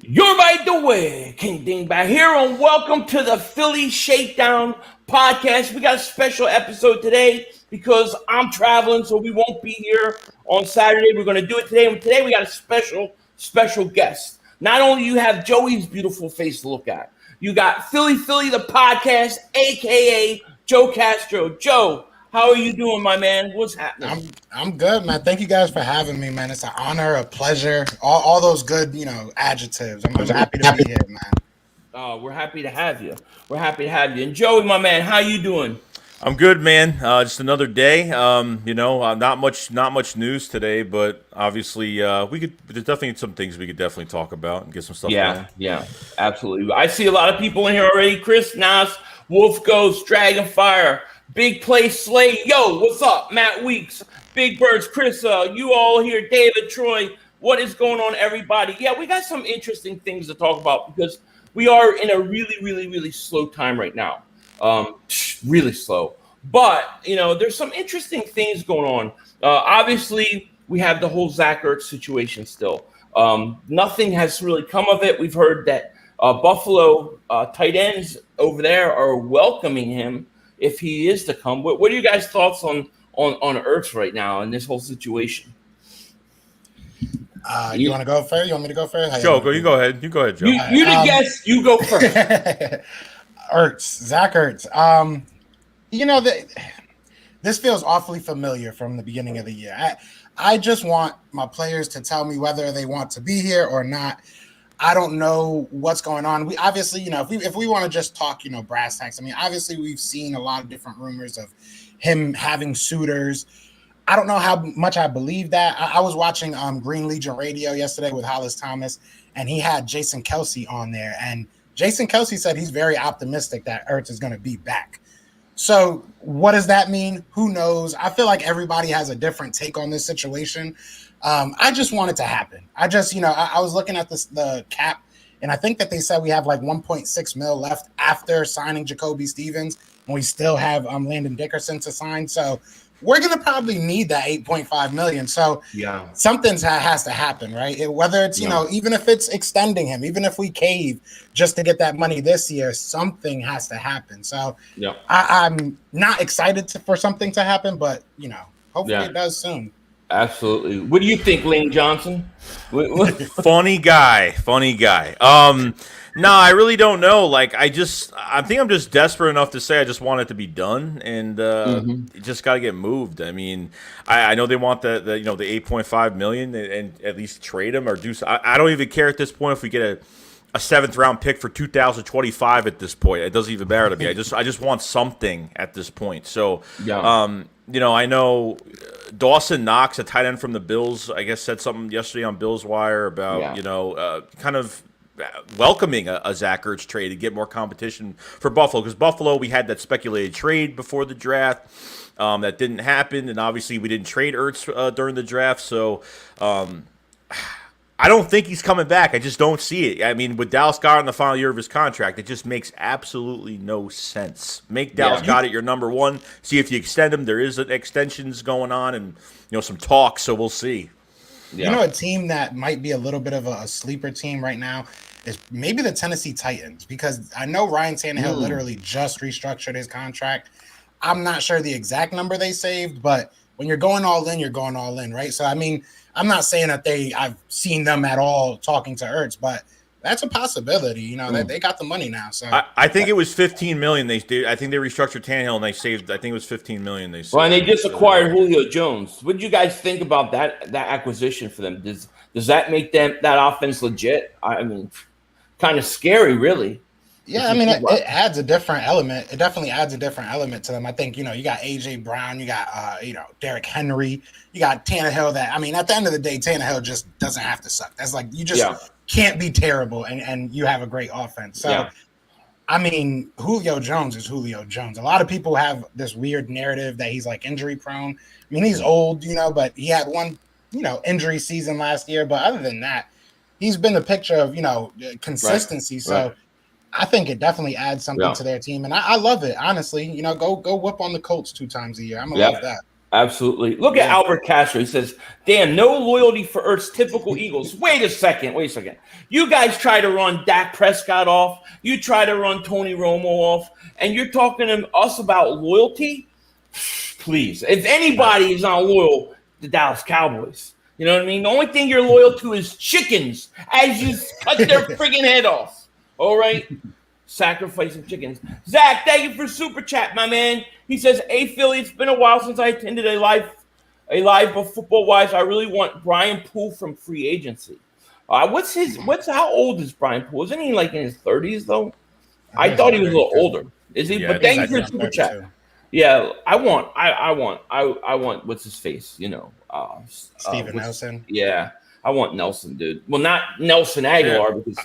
You're right the way, King Dingbat here, and welcome to the Philly Shakedown podcast. We got a special episode today because I'm traveling, so we won't be here on Saturday. We're going to do it today, and today we got a special guest. Not only you have Joey's beautiful face to look at, you got Philly the podcast, aka Joe Castro. Joe, how are you doing, my man? What's happening? I'm good, man. Thank you guys for having me, man. It's an honor, a pleasure, all those good, adjectives. I'm happy to be here, man. We're happy to have you. And Joey, my man, how you doing? I'm good, man. Just another day. Not much news today, but obviously, there's definitely some things we could definitely talk about and get some stuff going. Yeah, absolutely. I see a lot of people in here already. Chris, Nas, Wolf Ghost, Dragonfire, Big Play Slay. Yo, what's up? Matt Weeks, Big Birds, Chris, you all here, David, Troy. What is going on, everybody? Yeah, we got some interesting things to talk about because we are in a really slow time right now. Really slow. But, there's some interesting things going on. Obviously, we have the whole Zach Ertz situation still. Nothing has really come of it. We've heard that Buffalo tight ends over there are welcoming him if he is to come. What are you guys' thoughts on Ertz right now in this whole situation? You want to go first? You want me to go first? Joe, you go ahead. You go ahead, Joe. You the guest. You go first. Zach Ertz. This feels awfully familiar from the beginning of the year. I just want my players to tell me whether they want to be here or not. I don't know what's going on. We obviously, if we want to just talk, brass tacks. I mean, obviously we've seen a lot of different rumors of him having suitors. I don't know how much I believe that. I was watching Green Legion Radio yesterday with Hollis Thomas, and he had Jason Kelce on there. And Jason Kelce said he's very optimistic that Ertz is going to be back. So what does that mean? Who knows? I feel like everybody has a different take on this situation. I just want it to happen. I was looking at the cap, and I think that they said we have like 1.6 mil left after signing Jacoby Stevens, and we still have Landon Dickerson to sign. So we're going to probably need that 8.5 million. So something has to happen, right? Whether it's, even if it's extending him, even if we cave just to get that money this year, something has to happen. So I'm not excited for something to happen, but, hopefully it does soon. Absolutely. What do you think, Lane Johnson? Funny guy. No, I really don't know. I think I'm just desperate enough to say I just want it to be done, and it just got to get moved. I mean, I know they want the 8.5 million and at least trade him or do. I don't even care at this point if we get a 7th round pick for 2025 at this point. It doesn't even matter to me. I just want something at this point. So, I know Dawson Knox, a tight end from the Bills, I guess said something yesterday on Bills Wire about kind of welcoming a Zach Ertz trade to get more competition for Buffalo, because Buffalo, we had that speculated trade before the draft that didn't happen, and obviously we didn't trade Ertz during the draft, so I don't think he's coming back. I just don't see it. I mean, with Dallas Goedert in the final year of his contract, it just makes absolutely no sense. Make Dallas Goedert your number one. See if you extend him. There is extensions going on and some talk, so we'll see. A team that might be a little bit of a sleeper team right now is maybe the Tennessee Titans, because I know Ryan Tannehill literally just restructured his contract. I'm not sure the exact number they saved, but when you're going all in, you're going all in, right? So, I mean, I'm not saying that I've seen them at all talking to Ertz, but that's a possibility, that they got the money now. So I think it was 15 million. I think they restructured Tannehill and they saved. I think it was 15 million. They saved. Well, and they just acquired Julio Jones. What did you guys think about that acquisition for them? Does that make that offense legit? I mean, kind of scary, really. Yeah, I mean, it adds a different element. It definitely adds a different element to them. I think, you got A.J. Brown, you got, Derrick Henry, you got Tannehill that, I mean, at the end of the day, Tannehill just doesn't have to suck. That's like, you just can't be terrible and you have a great offense. So, I mean, Julio Jones is Julio Jones. A lot of people have this weird narrative that he's like injury prone. I mean, he's old, but he had one, injury season last year. But other than that, he's been the picture of, consistency. Right. So, I think it definitely adds something to their team, and I love it, honestly. Go whip on the Colts 2 times a year. I'm gonna love that. Absolutely. Look at Albert Castro. He says, damn, no loyalty for Ertz, typical Eagles. Wait a second. You guys try to run Dak Prescott off. You try to run Tony Romo off. And you're talking to us about loyalty? Please. If anybody is not loyal, the Dallas Cowboys. You know what I mean? The only thing you're loyal to is chickens as you cut their friggin' head off. All right? Sacrificing chickens. Zach, thank you for super chat, my man. He says, "Hey Philly, it's been a while since I attended a live, but football wise, I really want Brian Poole from free agency." How old is Brian Poole? Isn't he like in his 30s though? I thought he was a little older. Is he? Yeah, but thank you for the super chat. Yeah, I want what's his face? Steven Nelson. Yeah. I want Nelson, dude. Well, not Nelson Aguilar because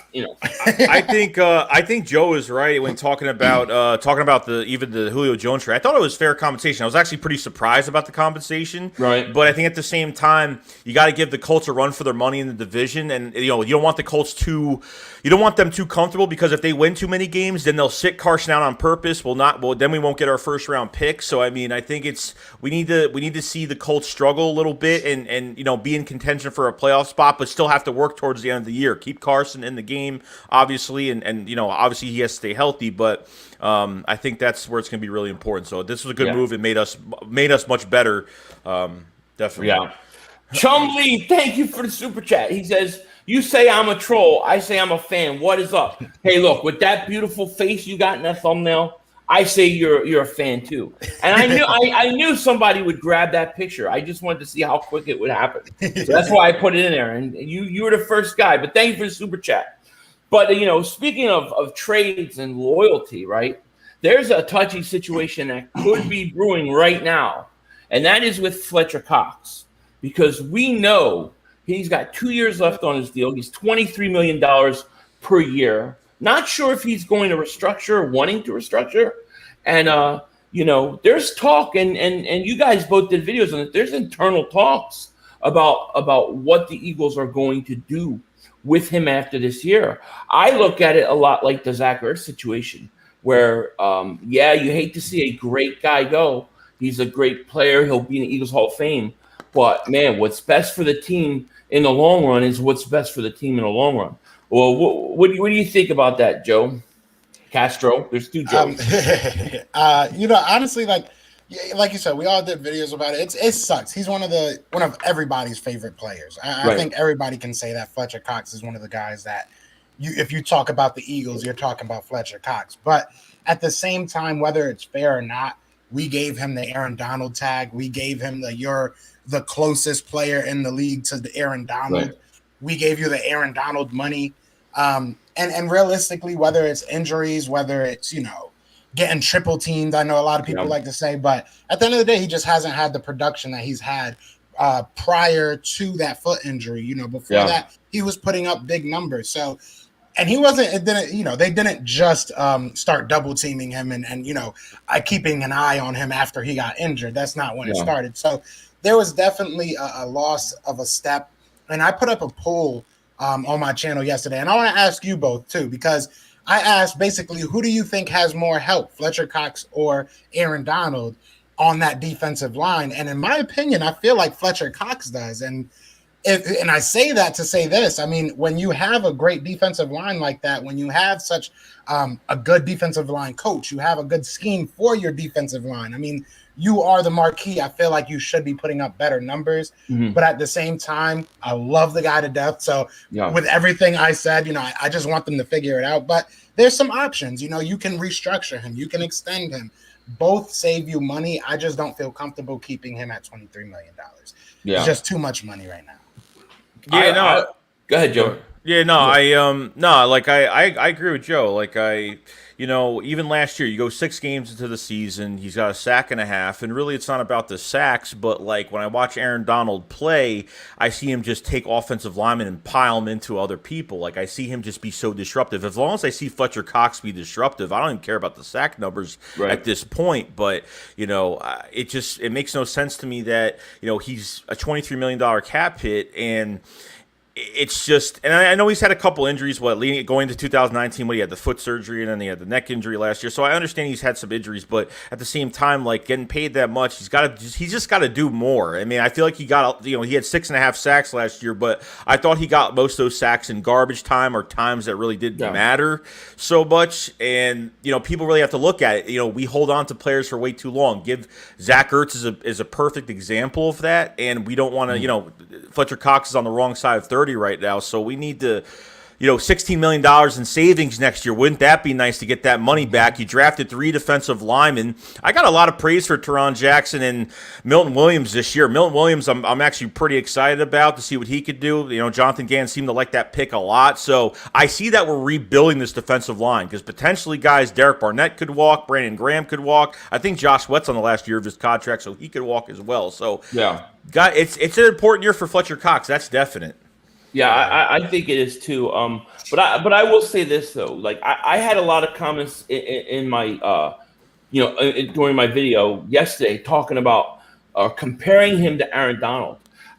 I think Joe is right when talking about the Julio Jones trade. I thought it was fair compensation. I was actually pretty surprised about the compensation. Right. But I think at the same time, you got to give the Colts a run for their money in the division, and you don't want the Colts you don't want them too comfortable because if they win too many games, then they'll sit Carson out on purpose. Then we won't get our first round pick. So I mean, I think we need to see the Colts struggle a little bit and be in contention for a playoff spot, but still have to work towards the end of the year. Keep Carson in the game, obviously, and obviously he has to stay healthy. But I think that's where it's going to be really important. So this was a good move. It made us much better. Definitely. Yeah. Chum Lee, thank you for the super chat. He says, "You say I'm a troll. I say I'm a fan. What is up?" Hey, look, with that beautiful face you got in that thumbnail, I say you're a fan too. And I knew somebody would grab that picture. I just wanted to see how quick it would happen. So that's why I put it in there. And you were the first guy. But thank you for the super chat. But speaking of trades and loyalty, right? There's a touchy situation that could be brewing right now, and that is with Fletcher Cox, because we know he's got 2 years left on his deal. He's $23 million per year. Not sure if he's going to restructure or wanting to restructure. And, there's talk, and you guys both did videos on it. There's internal talks about what the Eagles are going to do with him after this year. I look at it a lot like the Zach Ertz situation where, you hate to see a great guy go. He's a great player. He'll be in the Eagles Hall of Fame. But, man, what's best for the team in the long run is what's best for the team in the long run. Well, what do you think about that, Joe? Castro? There's two Joes. Honestly, like you said, we all did videos about it. It sucks. He's one of everybody's favorite players. I think everybody can say that Fletcher Cox is one of the guys that if you talk about the Eagles, you're talking about Fletcher Cox. But at the same time, whether it's fair or not, we gave him the Aaron Donald tag. We gave him you're the closest player in the league to the Aaron Donald. Right. We gave you the Aaron Donald money. And realistically, whether it's injuries, whether it's, getting triple teamed, I know a lot of people like to say, but at the end of the day, he just hasn't had the production that he's had prior to that foot injury. Before that, he was putting up big numbers. So, and they didn't just start double teaming him and keeping an eye on him after he got injured. That's not when it started. So there was definitely a loss of a step. And I put up a poll on my channel yesterday, and I want to ask you both too, because I asked basically, who do you think has more help, Fletcher Cox or Aaron Donald on that defensive line? And in my opinion, I feel like Fletcher Cox does. And I say that to say this, I mean, when you have a great defensive line like that, when you have such a good defensive line coach, you have a good scheme for your defensive line. I mean, you are the marquee. I feel like you should be putting up better numbers. Mm-hmm. But at the same time, I love the guy to death. So with everything I said, I just want them to figure it out. But there's some options. You can restructure him. You can extend him. Both save you money. I just don't feel comfortable keeping him at $23 million. Yeah. It's just too much money right now. Yeah, go ahead, Joe. Yeah, no, I agree with Joe. Even last year, you go 6 games into the season, he's got a sack and a half, and really it's not about the sacks, but when I watch Aaron Donald play, I see him just take offensive linemen and pile them into other people. I see him just be so disruptive. As long as I see Fletcher Cox be disruptive, I don't even care about the sack numbers at this point, but it makes no sense to me that he's a $23 million cap hit, and it's just, and I know he's had a couple injuries. Going into 2019, he had the foot surgery and then he had the neck injury last year. So I understand he's had some injuries, but at the same time, like getting paid that much, he's just got to do more. I mean, I feel like he got, he had 6.5 sacks last year, but I thought he got most of those sacks in garbage time or times that really didn't matter so much. And people really have to look at it. We hold on to players for way too long. Zach Ertz is a perfect example of that, and we don't want to. Fletcher Cox is on the wrong side of 30 right now, so we need to, $16 million in savings next year. Wouldn't that be nice to get that money back? You drafted 3 defensive linemen. I got a lot of praise for Teron Jackson and Milton Williams this year. Milton Williams, I'm actually pretty excited about to see what he could do. Jonathan Gann seemed to like that pick a lot, so I see that we're rebuilding this defensive line because potentially guys, Derek Barnett could walk, Brandon Graham could walk. I think Josh Sweat's on the last year of his contract, so he could walk as well. So it's an important year for Fletcher Cox. That's definite. Yeah, I think it is too. But I will say this though, like I had a lot of comments in my during my video yesterday talking about comparing him to Aaron Donald.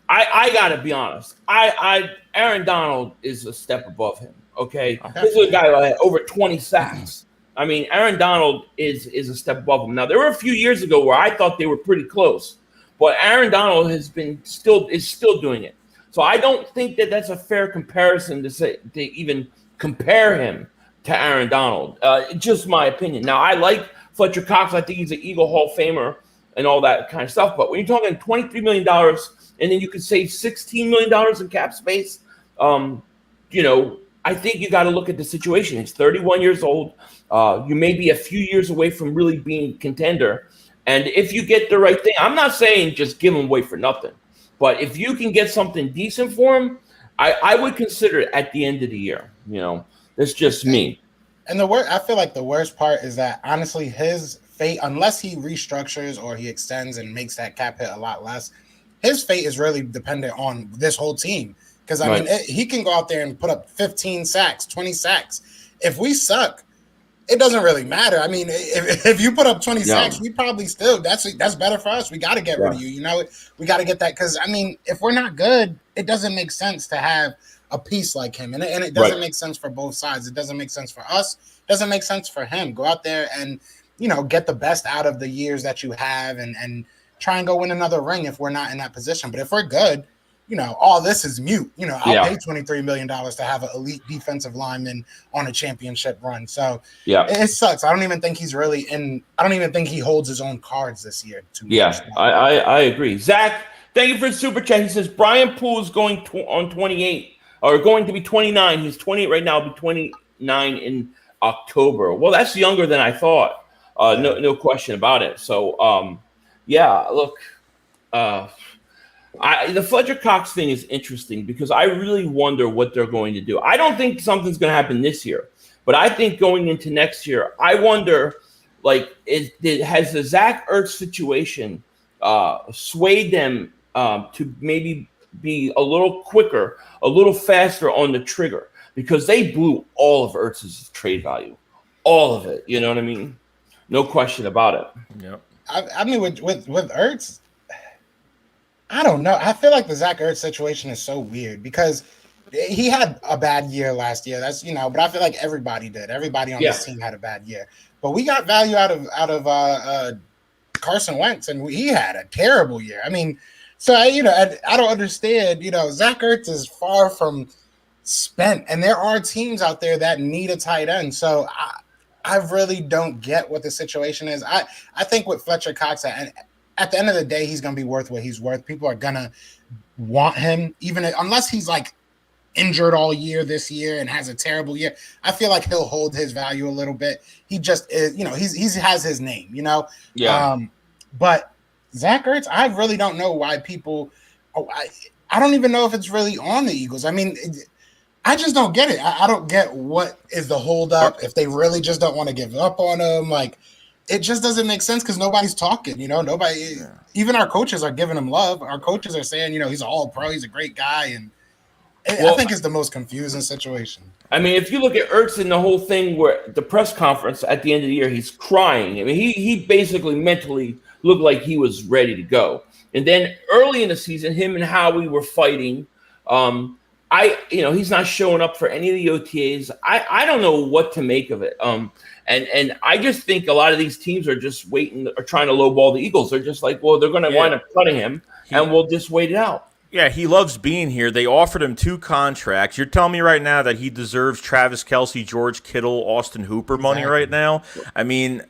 I gotta be honest. Aaron Donald is a step above him. Okay, this is a guy that had over 20 sacks. I mean, Aaron Donald is a step above him. Now there were a few years ago where I thought they were pretty close, but Aaron Donald is still doing it. So I don't think that that's a fair comparison to even compare him to Aaron Donald. Just my opinion. Now I like Fletcher Cox. I think he's an Eagle Hall of Famer and all that kind of stuff. But when you're talking $23 million and then you could save $16 million in cap space, I think you got to look at the situation. He's 31 years old. You may be a few years away from really being a contender. And if you get the right thing, I'm not saying just give him away for nothing. But if you can get something decent for him, I would consider it at the end of the year. That's just me. And I feel like the worst part is that honestly, his fate, unless he restructures or he extends and makes that cap hit a lot less, his fate is really dependent on this whole team. Because I mean, he can go out there and put up 15 sacks, 20 sacks. If we suck, it doesn't really matter. I mean, if you put up 20 sacks, we probably still that's better for us. We got to get rid of you. We got to get that because I mean, if we're not good, it doesn't make sense to have a piece like him, and it doesn't make sense for both sides. It doesn't make sense for us. It doesn't make sense for him. Go out there and get the best out of the years that you have, and try and go win another ring if we're not in that position. But if we're good, all this is mute. I'll pay $23 million to have an elite defensive lineman on a championship run. So it sucks. I don't even think he's really in. I don't even think he holds his own cards this year. I agree. Zach, thank you for the super chat. He says Brian Poole is going on 28 or going to be 29. He's 28 right now. He'll be 29 in October. Well, that's younger than I thought. No question about it. So look. The Fletcher Cox thing is interesting because I really wonder what they're going to do. I don't think something's going to happen this year, but I think going into next year, I wonder, has the Zach Ertz situation swayed them to maybe be a little quicker, a little faster on the trigger because they blew all of Ertz's trade value, all of it. You know what I mean? No question about it. Yep. I mean, with Ertz. I don't know. I feel like the Zach Ertz situation is so weird because he had a bad year last year. That's but I feel like everybody did. Everybody on this team had a bad year. But we got value out of Carson Wentz, and he had a terrible year. I mean, so I don't understand. Zach Ertz is far from spent, and there are teams out there that need a tight end. So I really don't get what the situation is. I think with Fletcher Cox at the end of the day, he's going to be worth what he's worth. People are going to want him, even unless he's injured all year this year and has a terrible year. I feel like he'll hold his value a little bit. He just is, he has his name, but Zach Ertz, I really don't know why people. I don't even know if it's really on the Eagles. I mean, I just don't get it. I don't get what is the holdup if they really just don't want to give up on him. It just doesn't make sense because nobody's talking, nobody, even our coaches are giving him love. Our coaches are saying, he's an all-pro, he's a great guy. And I think it's the most confusing situation. I mean, if you look at Ertz and the whole thing where the press conference at the end of the year, he's crying. I mean, he basically mentally looked like he was ready to go. And then early in the season, him and Howie were fighting. he's not showing up for any of the OTAs. I don't know what to make of it. And I just think a lot of these teams are just waiting or trying to lowball the Eagles. They're just like, well, they're going to wind up cutting him, and we'll just wait it out. Yeah, he loves being here. They offered him 2 contracts. You're telling me right now that he deserves Travis Kelce, George Kittle, Austin Hooper money right now? I mean,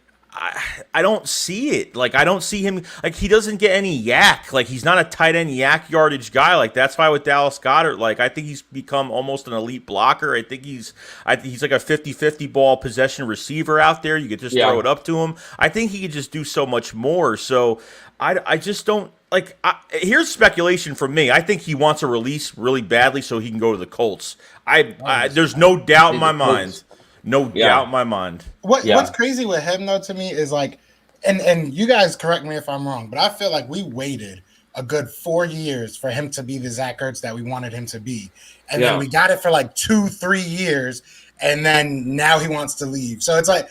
I don't see it. Like, I don't see him. Like, he doesn't get any yak. Like, he's not a tight end yak yardage guy. Like, that's why with Dallas Goedert, like, I think he's become almost an elite blocker. I think he's like a 50-50 ball possession receiver out there. You could just throw it up to him. I think he could just do so much more. So I just don't. Like, here's speculation from me. I think he wants a release really badly so he can go to the Colts. There's no doubt in my mind. No doubt in my mind. What's crazy with him, though, to me is like, and you guys correct me if I'm wrong, but I feel like we waited a good 4 years for him to be the Zach Ertz that we wanted him to be. And then we got it for like 2-3 years, and then now he wants to leave. So it's like,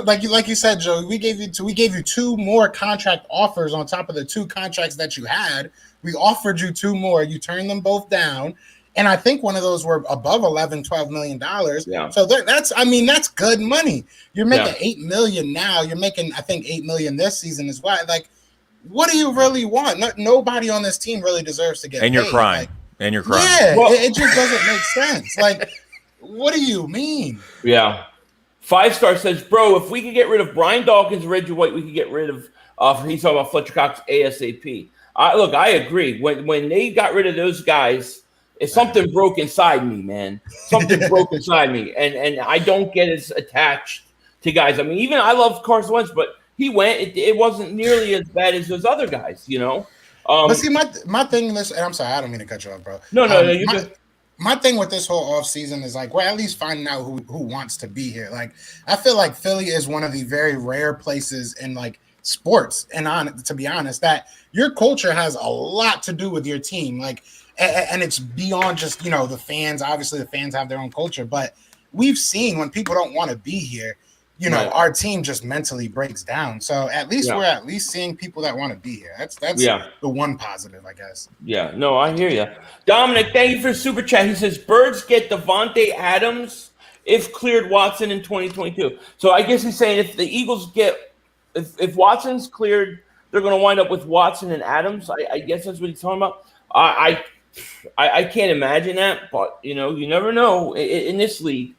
like you said, Joe, we gave you 2 more contract offers on top of the 2 contracts that you had. We offered you 2 more. You turned them both down. And I think one of those were above $11-12 million. Yeah. So that's good money. You're making $8 million now. You're making, I think, $8 million this season as well. Like, what do you really want? Nobody on this team really deserves to get paid. You're crying. Like, and you're crying. Yeah, it just doesn't make sense. Like, what do you mean? Yeah. 5-star says, bro, if we could get rid of Brian Dawkins, Reggie White, we could get rid of he's talking about Fletcher Cox ASAP. Look, I agree. When they got rid of those guys, something broke inside me, man. Something broke inside me. And I don't get as attached to guys. I mean, even I love Carson Wentz, but he went. It wasn't nearly as bad as those other guys, you know? But see, my thing in this, and I'm sorry, I don't mean to cut you off, bro. No, you just. My thing with this whole offseason is like, we're at least finding out who wants to be here. Like, I feel like Philly is one of the very rare places in like sports, and to be honest, that your culture has a lot to do with your team. Like, and it's beyond just, the fans. Obviously, the fans have their own culture, but we've seen when people don't want to be here, our team just mentally breaks down. So at least we're at least seeing people that want to be here. That's the one positive, I guess. Yeah, no, I hear you. Dominic, thank you for super chat. He says, Birds get Devontae Adams if cleared Watson in 2022. So I guess he's saying if the Eagles if Watson's cleared, they're going to wind up with Watson and Adams. I guess that's what he's talking about. I can't imagine that, but, you never know in this league.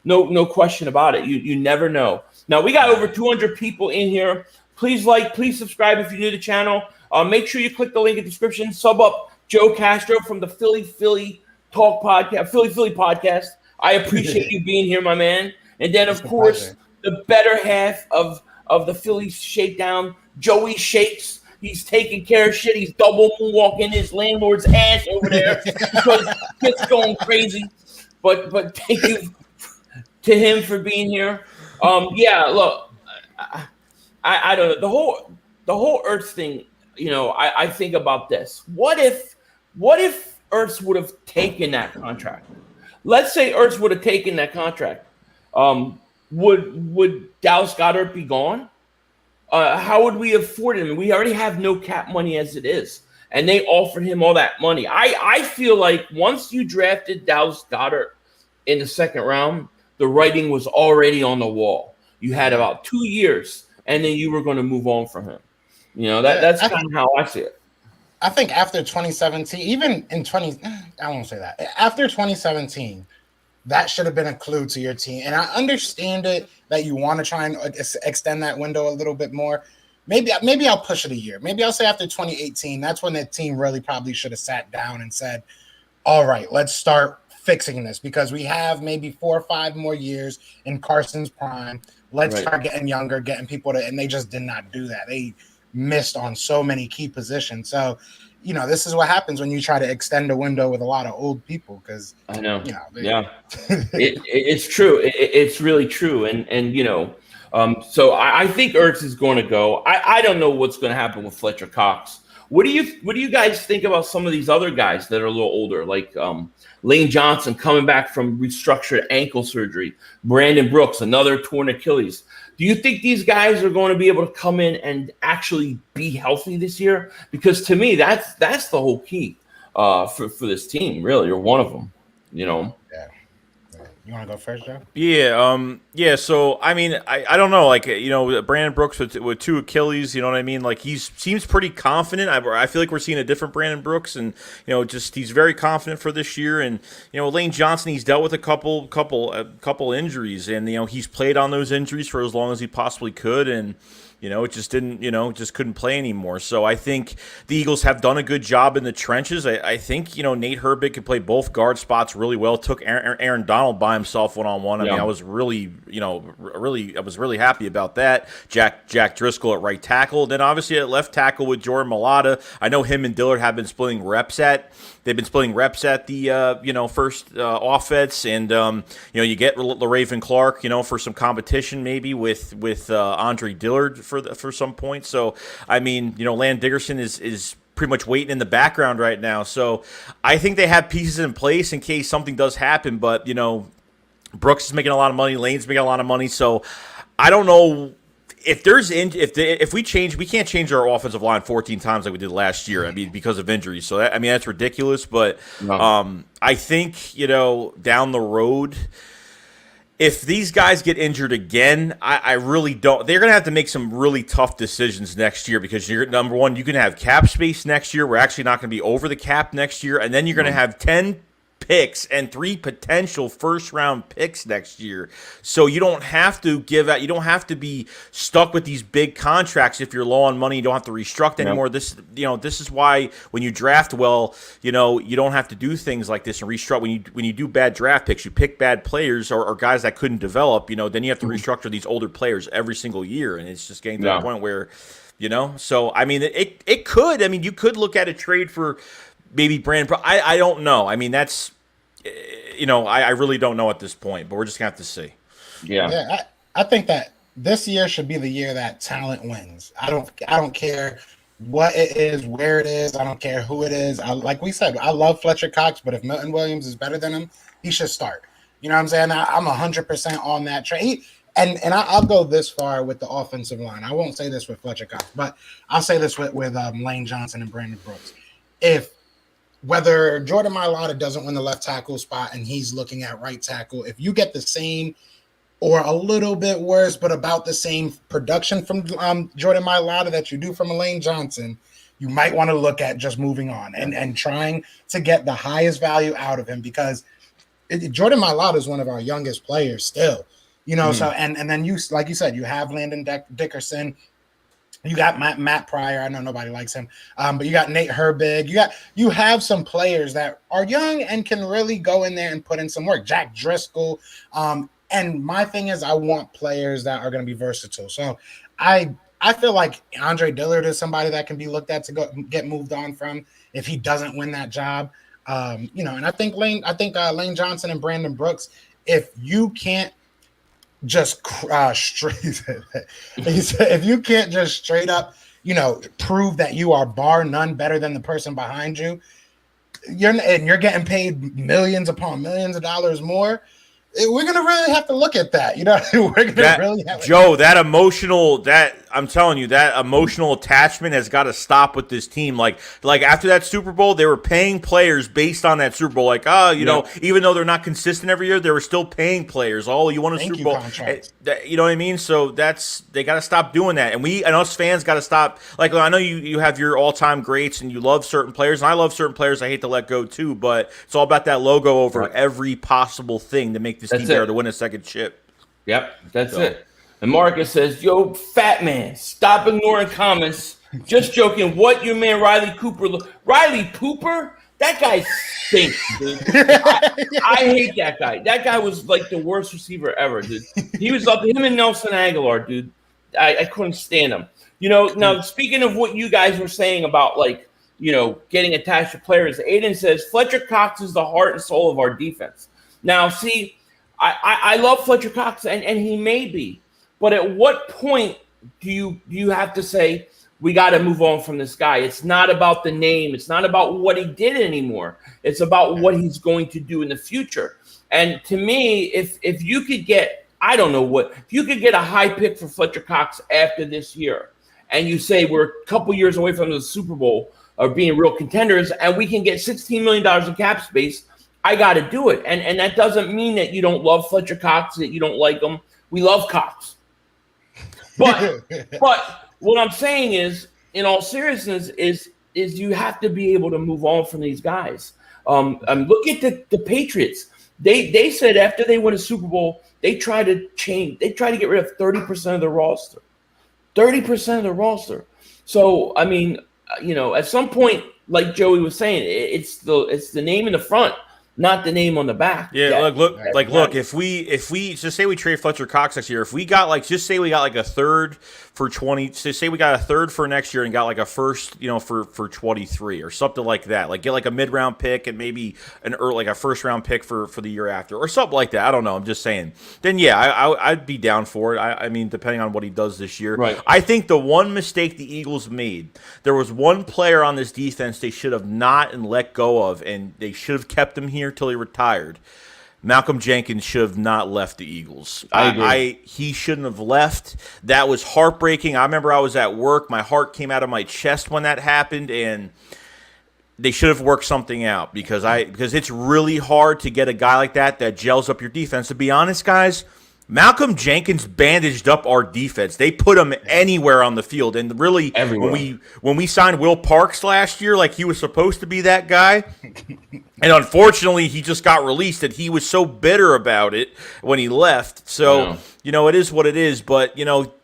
No question about it. You never know. Now, we got over 200 people in here. Please please subscribe if you're new to the channel. Make sure you click the link in the description. Sub up Joe Castro from the Philly Talk podcast, Philly podcast. I appreciate you being here, my man. And then, of course, the better half of the Philly Shakedown, Joey Shakes. He's taking care of shit. He's double moonwalking his landlord's ass over there because it's going crazy. But thank you to him for being here. Look, I don't know. The whole Ertz thing, I think about this. What if Ertz would have taken that contract? Let's say Ertz would have taken that contract. Would Dallas Goedert be gone? How would we afford him? We already have no cap money as it is. And they offered him all that money. I feel like once you drafted Dallas Goedert in the second round, the writing was already on the wall. You had about 2 years, and then you were going to move on from him. That's kind of how I see it. I think after 2017, even in I won't say that. After 2017, that should have been a clue to your team. And I understand it that you want to try and extend that window a little bit more. Maybe I'll push it a year. Maybe I'll say after 2018, that's when the team really probably should have sat down and said, all right, let's start fixing this because we have maybe 4 or 5 more years in Carson's prime. Let's start getting younger, getting people to, and they just did not do that. They missed on so many key positions. So, this is what happens when you try to extend a window with a lot of old people. Because I know, it's true. It's really true. So I think Ertz is going to go. I don't know what's going to happen with Fletcher Cox. What do you guys think about some of these other guys that are a little older, like Lane Johnson coming back from restructured ankle surgery, Brandon Brooks, another torn Achilles? Do you think these guys are going to be able to come in and actually be healthy this year? Because to me, that's the whole key. for this team. Really, you're one of them. You know. Yeah. You want to go first, Joe? Yeah. So I mean, I don't know. Like, Brandon Brooks with 2 Achilles. You know what I mean? Like, seems pretty confident. I feel like we're seeing a different Brandon Brooks, and just he's very confident for this year. And Lane Johnson, he's dealt with a couple injuries, and he's played on those injuries for as long as he possibly could, and. It just didn't, just couldn't play anymore. So I think the Eagles have done a good job in the trenches. I think, Nate Herbig can play both guard spots really well. Took Aaron Donald by himself one-on-one. I mean, I was really, I was really happy about that. Jack Driscoll at right tackle. Then obviously at left tackle with Jordan Mailata. I know him and Dillard have been splitting reps at. They've been splitting reps at the first offense, and you get LaRaven Clark, for some competition maybe with Andre Dillard for some point. So I mean, Land Dickerson is pretty much waiting in the background right now. So I think they have pieces in place in case something does happen. But Brooks is making a lot of money, Lane's making a lot of money. So I don't know. If we can't change our offensive line 14 times like we did last year. I mean, because of injuries. So that's ridiculous. But I think down the road, if these guys get injured again, I really don't. They're going to have to make some really tough decisions next year because number one, you can have cap space next year. We're actually not going to be over the cap next year, and then you're going to have 10 picks and 3 potential first-round picks next year. So you don't have to you don't have to be stuck with these big contracts if you're low on money. You don't have to restructure anymore. This is why when you draft well, you don't have to do things like this and restructure. When you do bad draft picks, you pick bad players or guys that couldn't develop, then you have to restructure these older players every single year, and it's just getting to the point where, so I mean, it could. I mean, you could look at a trade for maybe Brandon. I don't know. I mean, that's I really don't know at this point, but we're just gonna have to see. Yeah. I think that this year should be the year that talent wins. I don't care what it is, where it is. I don't care who it is. Like we said, I love Fletcher Cox, but if Milton Williams is better than him, he should start. You know what I'm saying? I'm 100% on that trade. And I'll go this far with the offensive line. I won't say this with Fletcher Cox, but I'll say this with Lane Johnson and Brandon Brooks. Whether Jordan Mailata doesn't win the left tackle spot and he's looking at right tackle, if you get the same or a little bit worse, but about the same production from Jordan Mailata that you do from Lane Johnson, you might want to look at just moving on and trying to get the highest value out of him because Jordan Mailata is one of our youngest players still, so, and then you, like you said, you have Landon Dickerson. You got Matt Pryor. I know nobody likes him, but you got Nate Herbig. You have some players that are young and can really go in there and put in some work. Jack Driscoll. And my thing is, I want players that are going to be versatile. So I feel like Andre Dillard is somebody that can be looked at to get moved on from if he doesn't win that job. And I think Lane Johnson and Brandon Brooks. If you can't just if you can't just straight up, prove that you are bar none better than the person behind you, you're getting paid millions upon millions of dollars more. We're gonna really have to look at that. Joe, I'm telling you, that emotional attachment has got to stop with this team. Like after that Super Bowl, they were paying players based on that Super Bowl. Like, even though they're not consistent every year, they were still paying players. Oh, you won a Super Bowl. You know what I mean? So they got to stop doing that. And us fans got to stop. Like, I know you have your all-time greats and you love certain players, and I love certain players I hate to let go too, but it's all about that logo over every possible thing to make this team better to win a second chip. Yep, that's it. And Marcus says, "Yo, fat man, stop ignoring comments. Just joking. What your man Riley Cooper? Riley Cooper? That guy stinks, dude. I hate that guy. That guy was like the worst receiver ever, dude. He was up him and Nelson Aguilar, dude. I couldn't stand him. Now speaking of what you guys were saying about getting attached to players, Aiden says Fletcher Cox is the heart and soul of our defense. Now, see, I love Fletcher Cox, and he may be. But at what point do you have to say, we got to move on from this guy? It's not about the name. It's not about what he did anymore. It's about what he's going to do in the future. And to me, if you could get, if you could get a high pick for Fletcher Cox after this year, and you say we're a couple years away from the Super Bowl, or being real contenders, and we can get $16 million in cap space, I got to do it. And that doesn't mean that you don't love Fletcher Cox, that you don't like him. We love Cox. But what I'm saying is, in all seriousness, is you have to be able to move on from these guys. Look at the Patriots. They said after they win a Super Bowl, they try to get rid of 30% of the roster. 30% of the roster. So, I mean, at some point, like Joey was saying, it's the name in the front, not the name on the back. Yeah, look. If we just say we trade Fletcher Cox next year, if we got just say we got like a third for 20, say we got a third for next year and got like a first, for 23 or something like that, like get like a mid-round pick and maybe a first-round pick for the year after or something like that. I don't know. I'm just saying. Then yeah, I'd be down for it. I mean, depending on what he does this year. Right. I think the one mistake the Eagles made, there was one player on this defense they should have not and let go of, and they should have kept him here till he retired. Malcolm Jenkins should have not left the Eagles. I agree. He shouldn't have left. That was heartbreaking. I remember I was at work. My heart came out of my chest when that happened, and they should have worked something out because it's really hard to get a guy like that gels up your defense. To be honest, guys, Malcolm Jenkins bandaged up our defense. They put him anywhere on the field, and really, everywhere. When we signed Will Parks last year, like he was supposed to be that guy, and unfortunately, he just got released, and he was so bitter about it when he left. So, it is what it is. But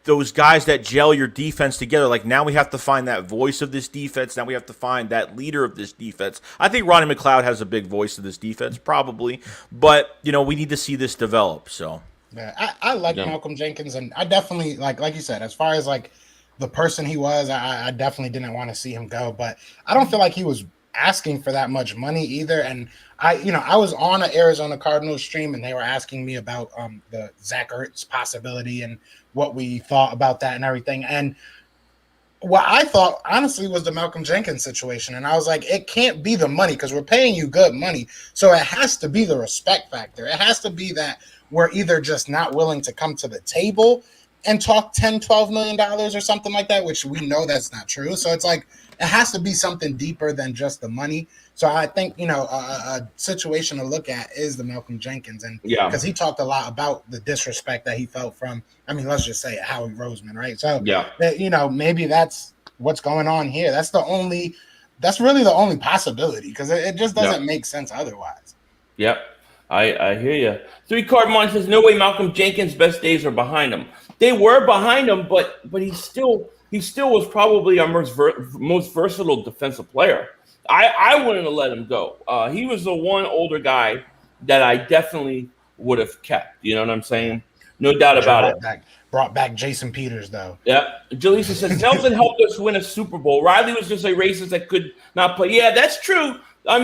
those guys that gel your defense together, like now we have to find that voice of this defense. Now we have to find that leader of this defense. I think Ronnie McLeod has a big voice of this defense, probably, but we need to see this develop. So. Yeah, I like Malcolm Jenkins, and I definitely like you said, as far as like the person he was, I definitely didn't want to see him go, but I don't feel like he was asking for that much money either. And I was on an Arizona Cardinals stream, and they were asking me about the Zach Ertz possibility and what we thought about that and everything. And what I thought honestly was the Malcolm Jenkins situation, and I was like, it can't be the money because we're paying you good money, so it has to be the respect factor. It has to be that we're either just not willing to come to the table and talk $10-12 million or something like that, which we know that's not true. So it's like it has to be something deeper than just the money. So I think a situation to look at is the Malcolm Jenkins, and because he talked a lot about the disrespect that he felt from, let's just say it, Howie Roseman, right? So maybe that's what's going on here. That's really the only possibility because it just doesn't make sense otherwise. Yep. I hear you. 3-card Mon says, no way Malcolm Jenkins' best days are behind him. They were behind him, but he still was probably our most versatile defensive player. I wouldn't have let him go. He was the one older guy that I definitely would have kept. You know what I'm saying? No doubt about it. Brought back Jason Peters, though. Yeah. Jaleesa says, Nelson helped us win a Super Bowl. Riley was just a racist that could not play. Yeah, that's true. I'm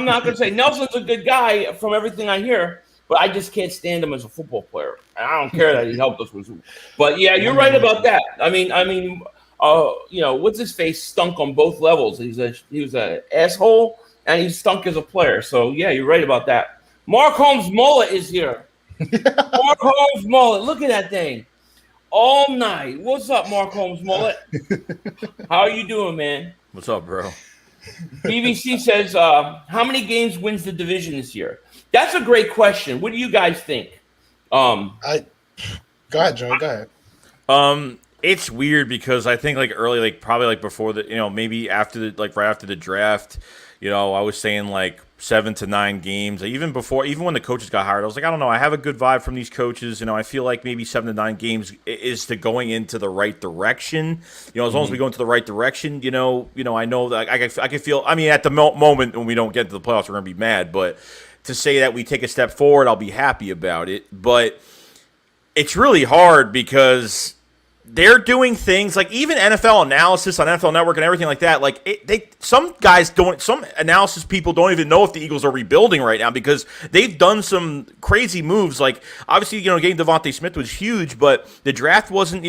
not going to say Nelson's a good guy from everything I hear, but I just can't stand him as a football player. And I don't care that he helped us win. But yeah, you're right about that. What's his face stunk on both levels. He was an asshole and he stunk as a player. So yeah, you're right about that. Mark Holmes' mullet is here. Mark Holmes' mullet. Look at that thing. All night. What's up, Mark Holmes' mullet? How are you doing, man? What's up, bro? BBC says, how many games wins the division this year? That's a great question. What do you guys think? Go ahead, Joe. Go ahead. It's weird because I think early, probably before the, maybe after right after the draft, I was saying 7 to 9 games. Even when the coaches got hired, I was like, I don't know. I have a good vibe from these coaches. I feel like maybe 7 to 9 games is to going into the right direction. As long as we go into the right direction, I know that I can feel. At the moment when we don't get to the playoffs, we're gonna be mad. But to say that we take a step forward, I'll be happy about it. But it's really hard because they're doing things like even NFL analysis on NFL Network and everything like that. Some analysis people don't even know if the Eagles are rebuilding right now because they've done some crazy moves. Obviously, getting Devontae Smith was huge, but the draft wasn't.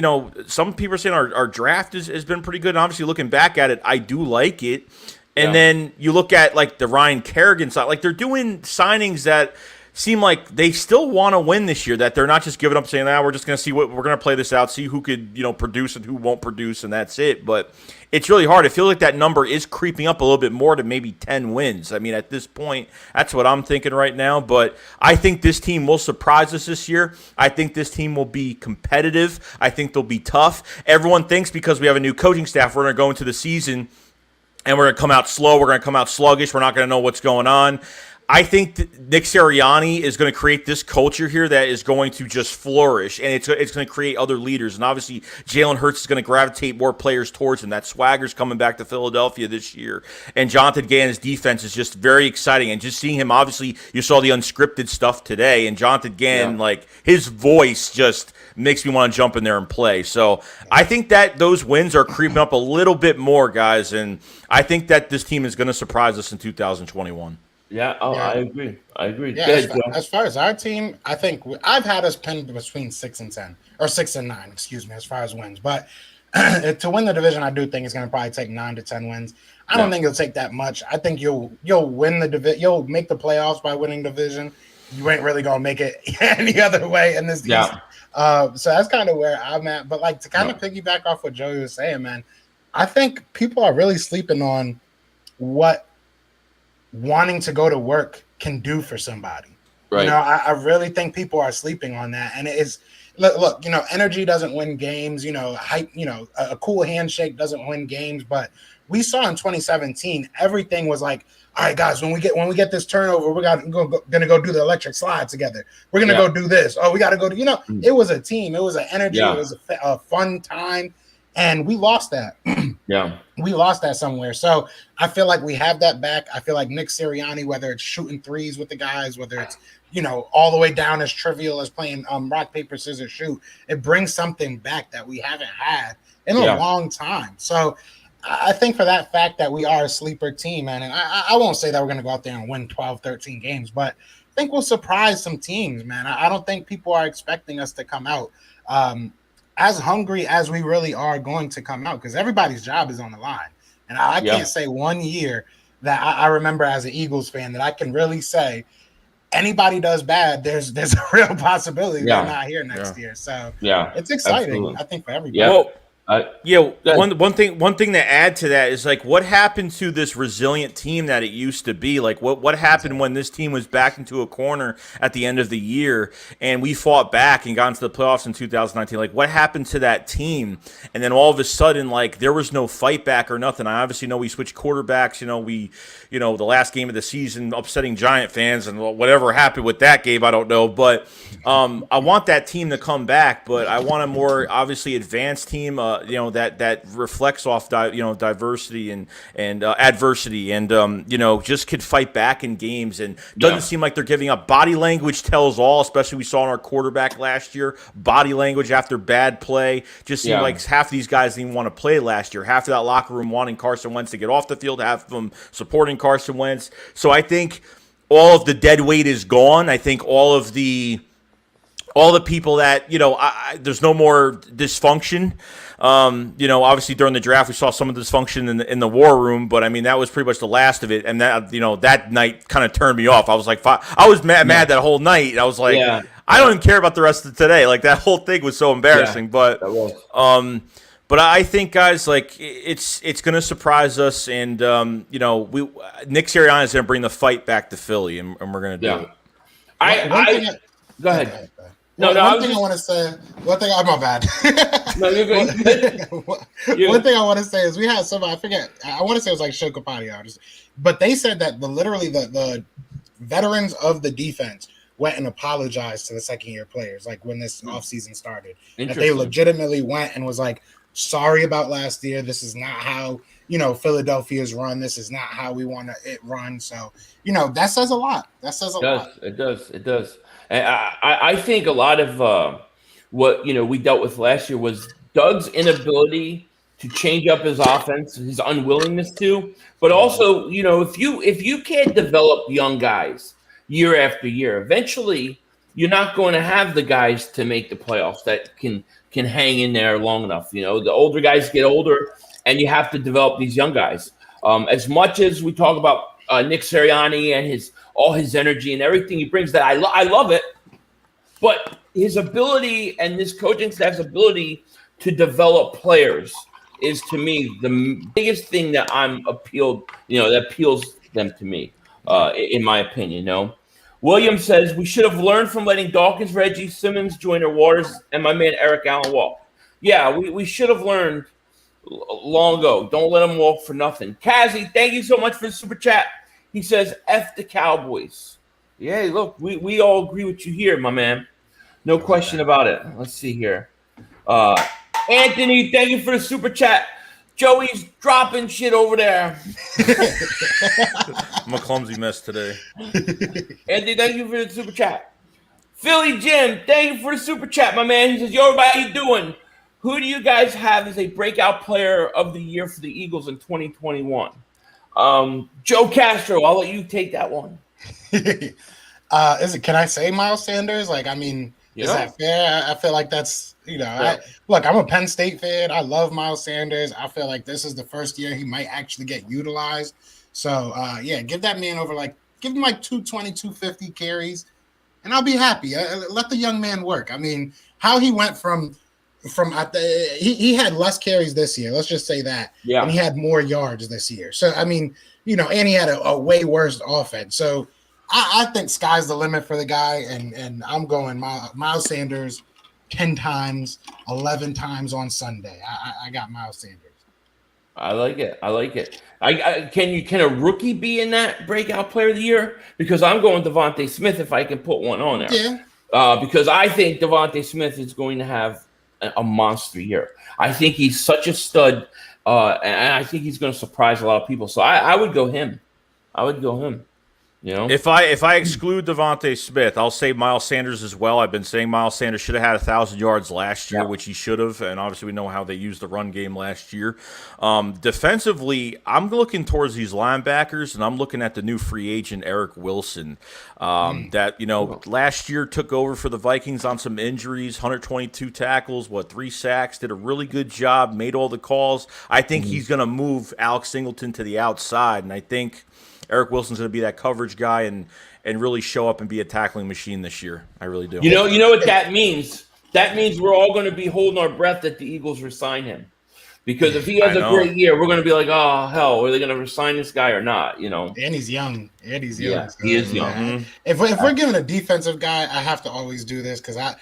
Some people are saying our draft has been pretty good. And obviously, looking back at it, I do like it. And then you look at the Ryan Kerrigan side, they're doing signings that seem like they still want to win this year, that they're not just giving up saying, we're just going to see what we're going to play this out, see who could, produce and who won't produce, and that's it. But it's really hard. I feel like that number is creeping up a little bit more to maybe 10 wins. I mean, at this point, that's what I'm thinking right now. But I think this team will surprise us this year. I think this team will be competitive. I think they'll be tough. Everyone thinks because we have a new coaching staff, we're going to go into the season and we're going to come out slow. We're going to come out sluggish. We're not going to know what's going on. I think Nick Sirianni is going to create this culture here that is going to just flourish, and it's going to create other leaders. And obviously, Jalen Hurts is going to gravitate more players towards him. That swagger's coming back to Philadelphia this year. And Jonathan Gannon's defense is just very exciting. And just seeing him, obviously, you saw the unscripted stuff today, and Jonathan Gannon, his voice just makes me want to jump in there and play. So I think that those wins are creeping up a little bit more, guys, and I think that this team is going to surprise us in 2021. Yeah, I agree. Yeah, as far as our team, I think I've had us pinned between 6 and 10, or 6 and 9, excuse me, as far as wins. But to win the division, I do think it's going to probably take 9 to 10 wins. I don't think it'll take that much. I think you'll win the division. You'll make the playoffs by winning division. You ain't really gonna make it any other way in this East. So that's kind of where I'm at. But to kind of piggyback off what Joey was saying, man, I think people are really sleeping on what wanting to go to work can do for somebody. Right. I really think people are sleeping on that. And it is, look, energy doesn't win games, hype, a cool handshake doesn't win games. But we saw in 2017, everything was like, all right, guys, when we get this turnover, we're gonna go do the electric slide together. We're gonna go do this. Oh, we got to go to, it was a team. It was an energy. It was a fun time. And we lost that. We lost that somewhere. So I feel like we have that back. I feel like Nick Sirianni, whether it's shooting threes with the guys, whether it's, all the way down as trivial as playing rock, paper, scissors, shoot, it brings something back that we haven't had in a long time. So I think for that fact that we are a sleeper team, man, and I won't say that we're going to go out there and win 12, 13 games, but I think we'll surprise some teams, man. I don't think people are expecting us to come out as hungry as we really are going to come out, because everybody's job is on the line. And I can't say 1 year that I remember as an Eagles fan that I can really say anybody does bad, there's a real possibility they're not here next year. So it's exciting, absolutely. I think, for everybody. One thing to add to that is what happened to this resilient team that it used to be? What happened when this team was backed into a corner at the end of the year and we fought back and got into the playoffs in 2019? What happened to that team? And then all of a sudden, there was no fight back or nothing. I obviously know we switched quarterbacks. The last game of the season, upsetting Giant fans, and whatever happened with that game, I don't know. But I want that team to come back, but I want a more obviously advanced team. That reflects off diversity and adversity, and just could fight back in games, and doesn't seem like they're giving up. Body language tells all, especially we saw in our quarterback last year. Body language after bad play just seemed like half of these guys didn't even want to play last year. Half of that locker room wanting Carson Wentz to get off the field, half of them supporting Carson Wentz. So I think all of the dead weight is gone. I think all the people that, there's no more dysfunction. Obviously during the draft, we saw some of the dysfunction in the war room, but I mean, that was pretty much the last of it. And that, that night kind of turned me off. I was I was mad that whole night. I was like, I don't even care about the rest of today. That whole thing was so embarrassing, but I think, guys, it's going to surprise us. And, Nick Sirianni is going to bring the fight back to Philly, and we're going to do it. Go ahead. One thing I want to say. My bad. No, you're good. One thing I want to say is we had somebody. I forget. I want to say it was Shokapati, but they said that the veterans of the defense went and apologized to the second-year players, when this offseason started. That they legitimately went and was sorry about last year. This is not how Philadelphia's run. This is not how we want it run. So that says a lot. That says a lot. It does. And I think a lot of what we dealt with last year was Doug's inability to change up his offense, his unwillingness to, but also if you can't develop young guys year after year, eventually you're not going to have the guys to make the playoffs that can hang in there long enough. The older guys get older, and you have to develop these young guys. As much as we talk about Nick Sirianni and all his energy and everything he brings. That I love it, but his ability and this coaching staff's ability to develop players is, to me, the biggest thing that that appeals them to me, in my opinion. William says we should have learned from letting Dawkins, Reggie, Simmons, Joyner Waters, and my man Eric Allen walk. Yeah, we should have learned long ago. Don't let them walk for nothing. Kazi, thank you so much for the super chat. He says, F the Cowboys. Yeah, look, we all agree with you here, my man. No question about it. Let's see here. Anthony, thank you for the super chat. Joey's dropping shit over there. I'm a clumsy mess today. Anthony, thank you for the super chat. Philly Jim, thank you for the super chat, my man. He says, yo, everybody, how you doing? Who do you guys have as a breakout player of the year for the Eagles in 2021? Joe Castro, I'll let you take that one. Can I say Miles Sanders? Is that fair? I feel like that's, look, I'm a Penn State fan. I love Miles Sanders. I feel like this is the first year he might actually get utilized. So, give that man give him 220, 250 carries, and I'll be happy. Let the young man work. How he went from he had less carries this year. Let's just say that. Yeah. And he had more yards this year. So, and he had a way worse offense. So, I think sky's the limit for the guy, and I'm going Miles Sanders 10 times, 11 times on Sunday. I got Miles Sanders. I like it. Can a rookie be in that breakout player of the year? Because I'm going Devontae Smith if I can put one on there. Yeah. Because I think Devontae Smith is going to have a monster year. I think he's such a stud, and I think he's going to surprise a lot of people. So I would go him. If I exclude Devontae Smith, I'll say Miles Sanders as well. I've been saying Miles Sanders should have had 1,000 yards last year, which he should have, and obviously we know how they used the run game last year. Defensively, I'm looking towards these linebackers, and I'm looking at the new free agent Eric Wilson, that last year took over for the Vikings on some injuries, 122 tackles, 3 sacks, did a really good job, made all the calls. I think he's going to move Alex Singleton to the outside, and I think Eric Wilson's going to be that coverage guy and really show up and be a tackling machine this year. I really do. You know what that means? That means we're all going to be holding our breath that the Eagles resign him. Because if he has a great year, we're going to be like, oh, hell, are they going to resign this guy or not? And he's young. Yeah, so, he is young. If we're giving a defensive guy, I have to always do this because I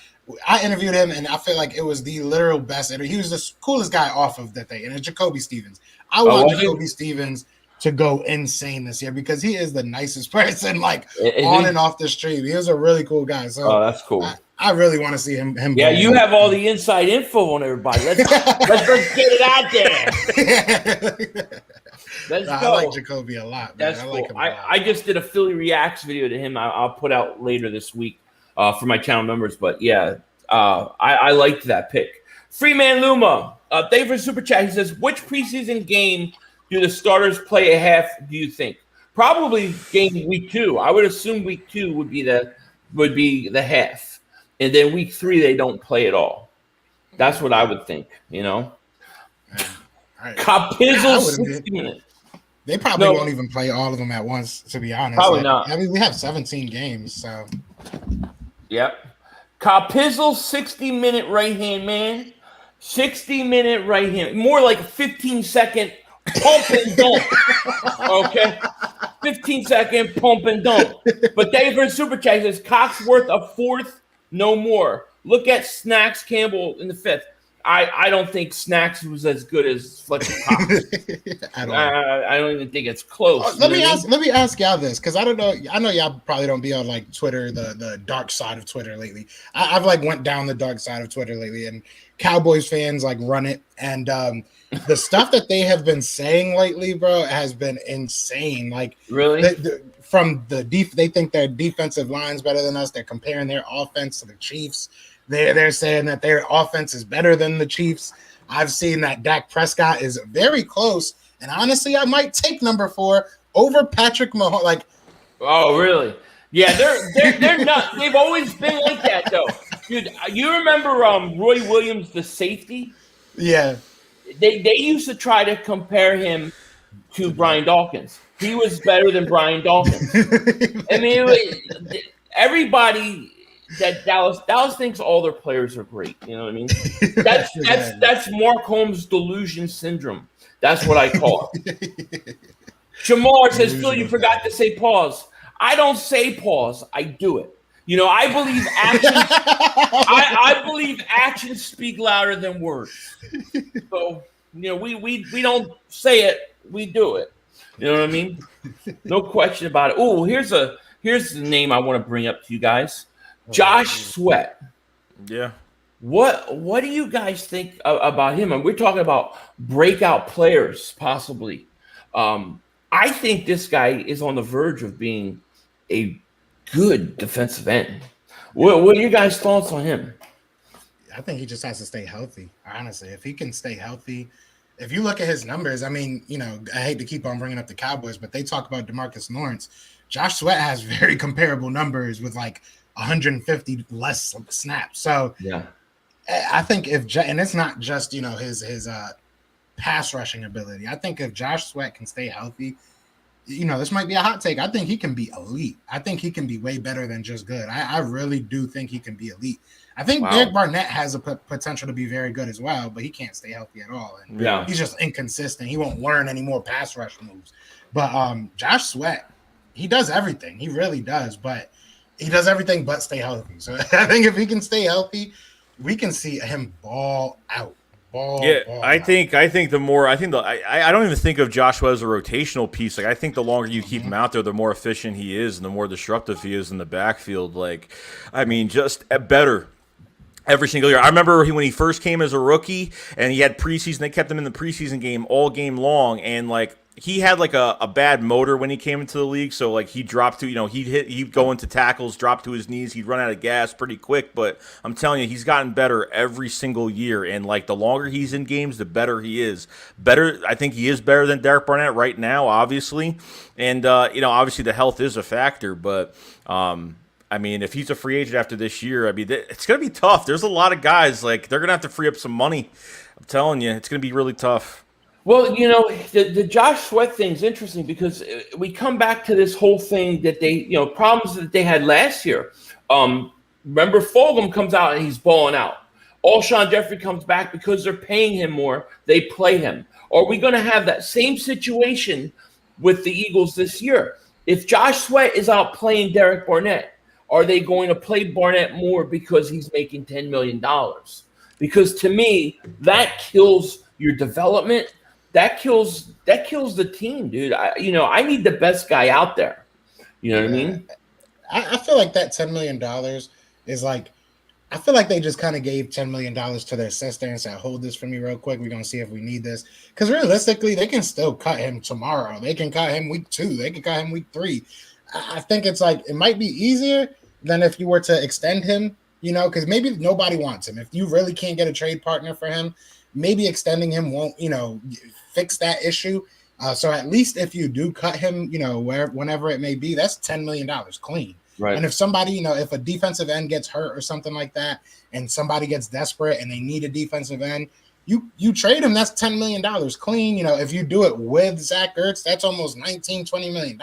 interviewed him, and I feel like it was the literal best interview. He was the coolest guy off of that thing, and it's Jacoby Stevens. I want Jacoby Stevens to go insane this year because he is the nicest person, on and off the street. He was a really cool guy. So that's cool. I really want to see him. Yeah, you have all the inside info on everybody. Let's get it out there. Let's go. I like Jacoby a lot. Man. That's cool. Like him a lot. I just did a Philly Reacts video to him. I'll put out later this week for my channel members. But yeah, I liked that pick. Freeman Luma, thank you for the super chat. He says, which preseason game do the starters play a half, do you think? Probably game week 2. I would assume week 2 would be the half. And then week 3 they don't play at all. That's what I would think, Capizzle 60 minutes. They probably won't even play all of them at once, to be honest. Probably not. We have 17 games, so. Yep. Capizzle 60-minute right-hand man. 60-minute right-hand. More like a 15-second pump and dump. Okay? 15-second pump and dump. But David Super Chat says, Cox worth a 4th, no more. Look at Snacks Campbell in the 5th. I don't think Snacks was as good as Fletcher Cox. I don't even think it's close. Let me ask y'all this, because I don't know. I know y'all probably don't be on Twitter, the dark side of Twitter lately. I've went down the dark side of Twitter lately, and Cowboys fans run it, and the stuff that they have been saying lately, bro, has been insane. Really? They think their defensive line's better than us. They're comparing their offense to the Chiefs. They're saying that their offense is better than the Chiefs. I've seen that Dak Prescott is very close, and honestly, I might take number 4 over Patrick Mahomes. Oh, really? Yeah, they're not. They've always been like that, though, dude. You remember Roy Williams, the safety? Yeah. They used to try to compare him to Brian Dawkins. he was better than Brian Dawkins. I mean, everybody that Dallas thinks all their players are great. You know what I mean? That's Mark Holmes delusion syndrome. That's what I call it. Shamar says, Phil, you forgot to say pause. I don't say pause. I do it. You know, I believe actions. I believe actions speak louder than words. So, you know, we don't say it, we do it. You know what I mean? No question about it. Oh, here's the name I want to bring up to you guys. Josh Sweat. Yeah. What do you guys think about him? And we're talking about breakout players, possibly. I think this guy is on the verge of being a good defensive end. What are you guys' thoughts on him? I think he just has to stay healthy. Honestly, if he can stay healthy, if you look at his numbers, I mean, you know, I hate to keep on bringing up the Cowboys, but they talk about DeMarcus Lawrence. Josh Sweat has very comparable numbers with like 150 less snaps. So yeah, I think and it's not just, you know, his pass rushing ability. I think if Josh Sweat can stay healthy, you know, this might be a hot take. I think he can be elite. I think he can be way better than just good. I really do think he can be elite. I think Derek Barnett has a potential to be very good as well, but he can't stay healthy at all. And he's just inconsistent. He won't learn any more pass rush moves. But Josh Sweat, he does everything. He really does, but he does everything but stay healthy. So I think if he can stay healthy, we can see him ball out. I don't even think of Joshua as a rotational piece. Like, I think the longer you keep him out there, the more efficient he is and the more disruptive he is in the backfield. Like, I mean, just better every single year. I remember when he first came as a rookie and he had preseason. They kept him in the preseason game all game long, and like, he had like a bad motor when he came into the league, so like he dropped to, you know, he'd go into tackles, drop to his knees, he'd run out of gas pretty quick. But I'm telling you, he's gotten better every single year, and like the longer he's in games, the better he is. I think he is better than Derek Barnett right now, obviously, and you know, obviously the health is a factor, but I mean, if he's a free agent after this year, I mean, it's gonna be tough. There's a lot of guys, like, they're gonna have to free up some money. I'm telling you, it's gonna be really tough. Well, you know, the Josh Sweat thing is interesting because we come back to this whole thing that they, you know, problems that they had last year. Remember, Fulgham comes out and he's balling out. Alshon Jeffrey comes back because they're paying him more. They play him. Are we going to have that same situation with the Eagles this year? If Josh Sweat is out playing Derek Barnett, are they going to play Barnett more because he's making $10 million? Because to me, that kills your development. That kills the team, dude. I need the best guy out there. You know what I mean? I feel like that $10 million is like, I feel like they just kind of gave $10 million to their sister and said, hold this for me real quick. We're going to see if we need this. Because realistically, they can still cut him tomorrow. They can cut him week 2. They can cut him week 3. I think it's like, it might be easier than if you were to extend him, you know, because maybe nobody wants him. If you really can't get a trade partner for him, maybe extending him won't, you know, fix that issue. So at least if you do cut him, you know, whenever it may be, that's $10 million clean. Right. And if somebody, you know, if a defensive end gets hurt or something like that, and somebody gets desperate and they need a defensive end, you trade him, that's $10 million clean. You know, if you do it with Zach Ertz, that's almost $19-20 million.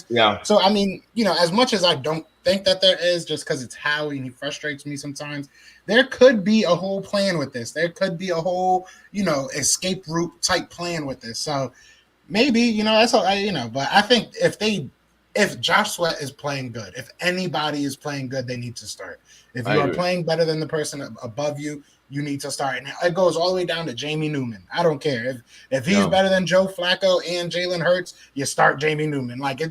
Yeah. So, I mean, you know, as much as I don't think that there is, just because it's Howie and he frustrates me sometimes, there could be a whole plan with this. There could be a whole, you know, escape route type plan with this. So maybe, you know, that's all, you know, but I think if Josh Sweat is playing good, if anybody is playing good, they need to start. If you are playing better than the person above you, you need to start. And it goes all the way down to Jamie Newman. I don't care. If he's better than Joe Flacco and Jalen Hurts, you start Jamie Newman. Like,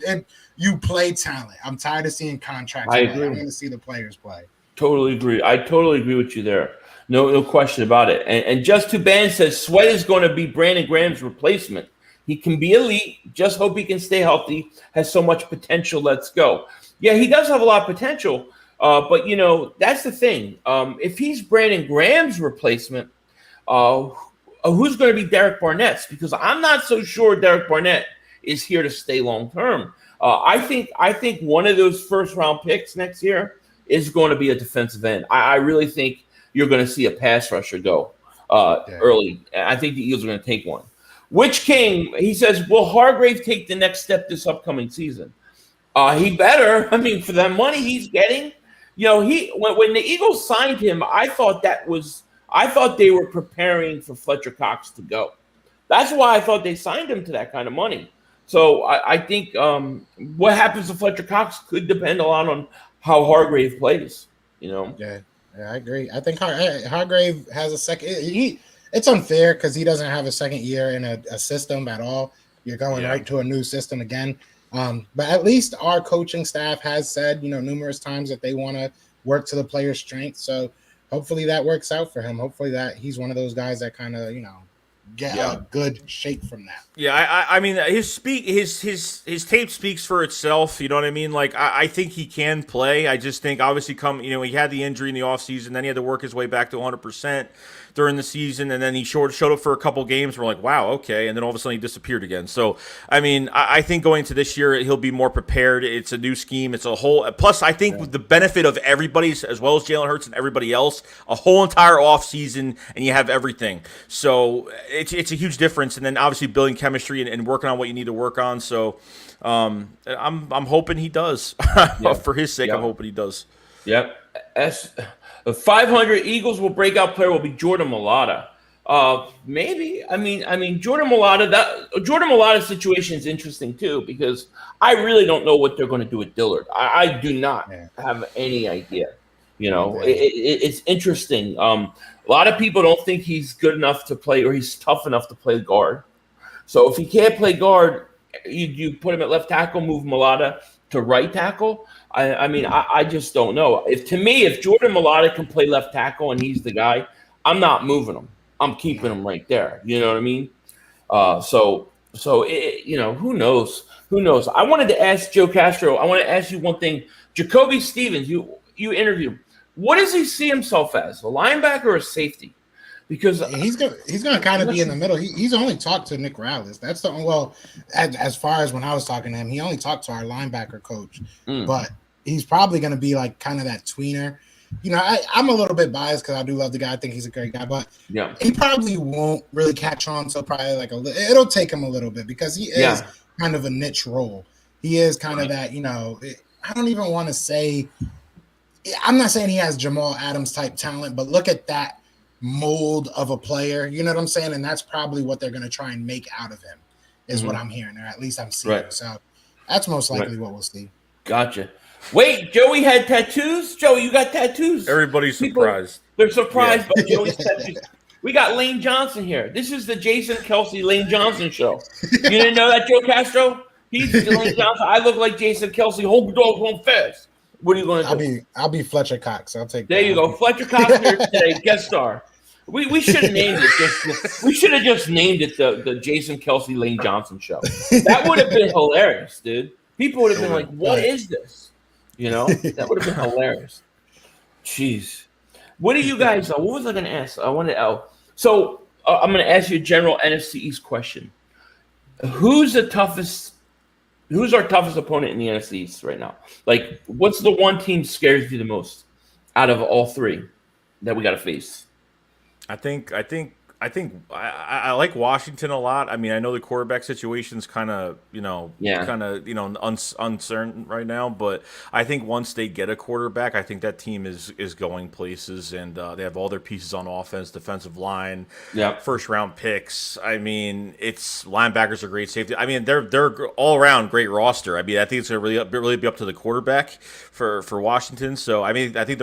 you play talent. I'm tired of seeing contracts. I agree. I want to see the players play. Totally agree. I totally agree with you there. No question about it. And Just Too Bad says Sweat is going to be Brandon Graham's replacement. He can be elite. Just hope he can stay healthy. Has so much potential. Let's go. Yeah, he does have a lot of potential. But, you know, that's the thing. If he's Brandon Graham's replacement, who's going to be Derek Barnett's? Because I'm not so sure Derek Barnett is here to stay long term. I think one of those first round picks next year is going to be a defensive end. I really think you're going to see a pass rusher go early. I think the Eagles are going to take one. Which King, he says, will Hargrave take the next step this upcoming season? He better. I mean, for the money he's getting, when the Eagles signed him, I thought they were preparing for Fletcher Cox to go. That's why I thought they signed him to that kind of money. So I think what happens to Fletcher Cox could depend a lot on how Hargrave plays. Yeah, I agree. I think Hargrave has a second. It's unfair because he doesn't have a second year in a system at all. You're going right to a new system again. But at least our coaching staff has said, numerous times that they want to work to the player's strength. So hopefully that works out for him. Hopefully that he's one of those guys that kind of, get a good shape from that. Yeah, I mean his tape speaks for itself. You know what I mean? Like I think he can play. I just think obviously he had the injury in the offseason, then he had to work his way back to 100% during the season, and then he showed up for a couple games. We're like, wow, okay, and then all of a sudden he disappeared again. So I mean, I think going to this year he'll be more prepared. It's a new scheme. It's a whole. Plus, I think with the benefit of everybody, as well as Jalen Hurts and everybody else, a whole entire offseason, and you have everything. So it's a huge difference. And then obviously building chemistry and working on what you need to work on. So I'm hoping he does. For his sake, I'm hoping he does. Yep. The 500 Eagles breakout player will be Jordan Mailata. Maybe. I mean, Jordan Mailata's situation is interesting too, because I really don't know what they're going to do with Dillard. I do not have any idea. It's interesting. A lot of people don't think he's good enough to play, or he's tough enough to play guard. So if he can't play guard, you put him at left tackle, move Mailata to right tackle. I just don't know. If Jordan Mailata can play left tackle and he's the guy, I'm not moving him. I'm keeping him right there. You know what I mean? So who knows? Who knows? I wanted to ask Joe Castro. I want to ask you one thing. Jacoby Stevens, you interview him. What does he see himself as? A linebacker or a safety? Because he's gonna kind of be in the middle. He's only talked to Nick Rallis. That's as far as when I was talking to him, he only talked to our linebacker coach. But he's probably gonna be like kind of that tweener. I'm a little bit biased because I do love the guy. I think he's a great guy, but he probably won't really catch on. So probably it'll take him a little bit because he is kind of a niche role. He is kind of that. I don't even want to say. I'm not saying he has Jamal Adams type talent, but look at that mold of a player. You know what I'm saying? And that's probably what they're going to try and make out of him is what I'm hearing, or at least I'm seeing. Right. So that's most likely what we'll see. Gotcha. Wait, Joey had tattoos? Joey, you got tattoos? Everybody's surprised. They're surprised by Joey's tattoos. We got Lane Johnson here. This is the Jason Kelsey Lane Johnson show. You didn't know that, Joe Castro? He's Lane Johnson. I look like Jason Kelsey. Hold the dog home fast. What are you going to do? I'll be Fletcher Cox. I'll take. There you go, Fletcher Cox here today, guest star. We should have named it. We should have just named it the Jason Kelsey Lane Johnson show. That would have been hilarious, dude. People would have been like, "What is this?" That would have been hilarious. Jeez, what do you guys? What was I going to ask? I wanted to. So I'm going to ask you a general NFC East question. Who's our toughest opponent in the NFC East right now? Like, what's the one team scares you the most out of all three that we got to face? I think I like Washington a lot. I mean, I know the quarterback situation's kind of, uncertain right now, but I think once they get a quarterback, I think that team is going places, and they have all their pieces on offense, defensive line, first round picks. I mean, it's linebackers are great, safety. I mean, they're all around great roster. I mean, I think it's gonna really be up to the quarterback for Washington. So I mean, I think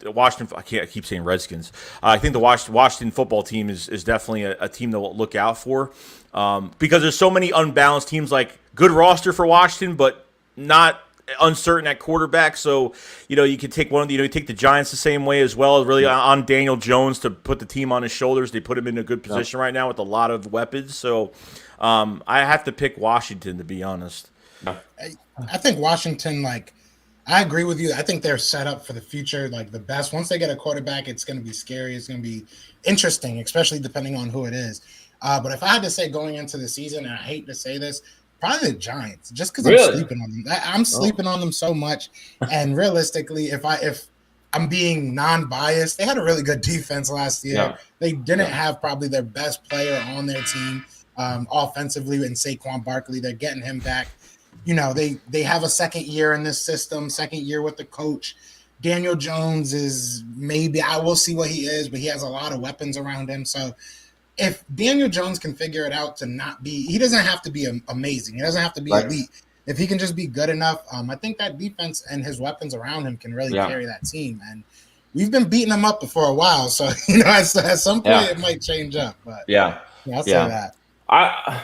Washington. I keep saying Redskins. I think the Washington football team is definitely a team to look out for, because there's so many unbalanced teams. Like, good roster for Washington, but not uncertain at quarterback. So you can take you take the Giants the same way as well. Really on Daniel Jones to put the team on his shoulders. They put him in a good position right now with a lot of weapons. So I have to pick Washington, to be honest. I think Washington, I agree with you. I think they're set up for the future, the best. Once they get a quarterback, it's going to be scary. It's going to be interesting, especially depending on who it is. But if I had to say going into the season, and I hate to say this, probably the Giants, just because I'm sleeping on them. I'm sleeping on them so much. And realistically, if I'm being non-biased, they had a really good defense last year. They didn't have probably their best player on their team. offensively, and Saquon Barkley. They're getting him back. You know, they have a second year in this system, second year with the coach. Daniel Jones is maybe, I will see what he is, but he has a lot of weapons around him. So if Daniel Jones can figure it out to not be, he doesn't have to be amazing. He doesn't have to be elite. If he can just be good enough, I think that defense and his weapons around him can really carry that team. And we've been beating them up for a while. So, you know, at some point it might change up. But I'll say that.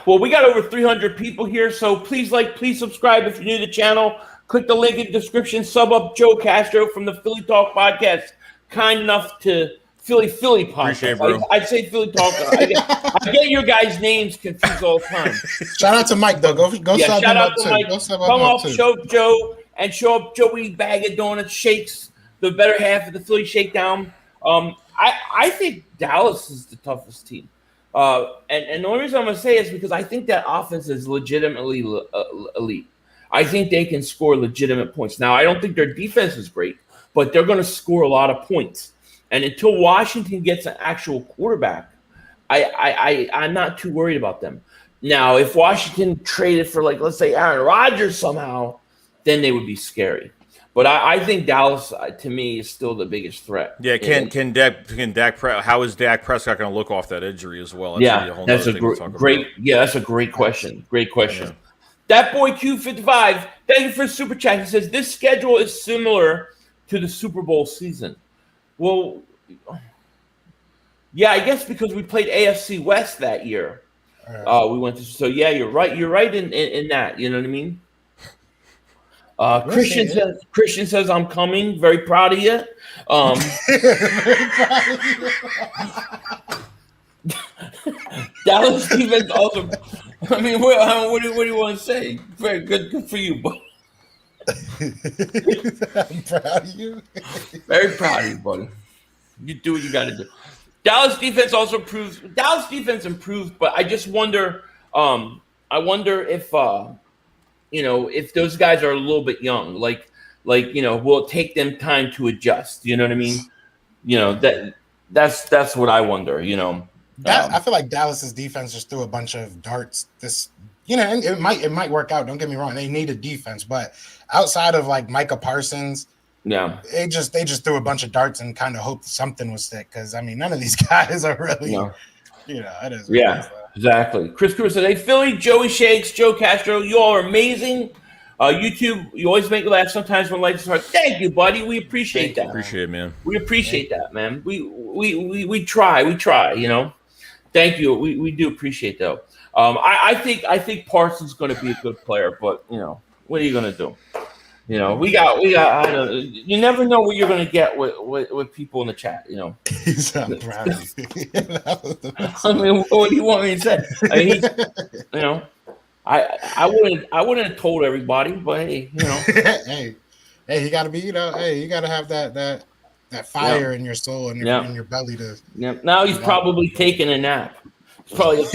Well, we got over 300 people here, so please subscribe if you're new to the channel. Click the link in the description. Sub up Joe Castro from the Philly Talk podcast. Kind enough to Philly podcast. Appreciate it, bro. I'd say Philly Talk. I get your guys' names confused all the time. Shout out to Mike, though. Go sub him up, too. Mike. Come off, show up Joe, and show up Joey Bag of Donuts, Shakes, the better half of the Philly Shakedown. I think Dallas is the toughest team. And the only reason I'm going to say is because I think that offense is legitimately elite. I think they can score legitimate points. Now, I don't think their defense is great, but they're going to score a lot of points. And until Washington gets an actual quarterback, I'm not too worried about them. Now, if Washington traded for, like, let's say Aaron Rodgers somehow, then they would be scary. But I think Dallas, to me, is still the biggest threat. Yeah, how is Dak Prescott going to look off that injury as well? That's a great question. Great question. Yeah. That boy Q55, thank you for super chat. He says this schedule is similar to the Super Bowl season. Well, yeah, I guess because we played AFC West that year. We went to. So yeah, you're right. You're right in that. You know what I mean? Christian says I'm coming. Very proud of you. Very proud of you. Dallas defense also. I mean, what do you want to say? Very good for you, buddy. I'm proud of you. Very proud of you, buddy. You do what you got to do. Dallas defense also improved. Dallas defense improved, but I just wonder. I wonder if if those guys are a little bit young, like will it take them time to adjust? You know what I mean? That's what I wonder. I feel like Dallas's defense just threw a bunch of darts. And it might work out. Don't get me wrong; they need a defense, but outside of like Micah Parsons, they just threw a bunch of darts and kind of hoped something would stick. Because I mean, none of these guys are really, it is. Exactly. Chris Cruz said, "Hey Philly, Joey Shakes, Joe Castro, you all are amazing. YouTube, you always make me laugh. Sometimes when life is hard. Thank you, buddy. We appreciate that. Appreciate it, man. We appreciate that, man. We try. Thank you. We do appreciate that. I think Parsons is going to be a good player, but what are you going to do? We got. I don't know. You never know what you're going to get with people in the chat. He's proud of you. I mean, what do you want me to say? I mean, I wouldn't have told everybody, but hey, hey, you got to be, you got to have that fire in your soul and in your belly to. Yeah. Now he's probably taking a nap. He's probably.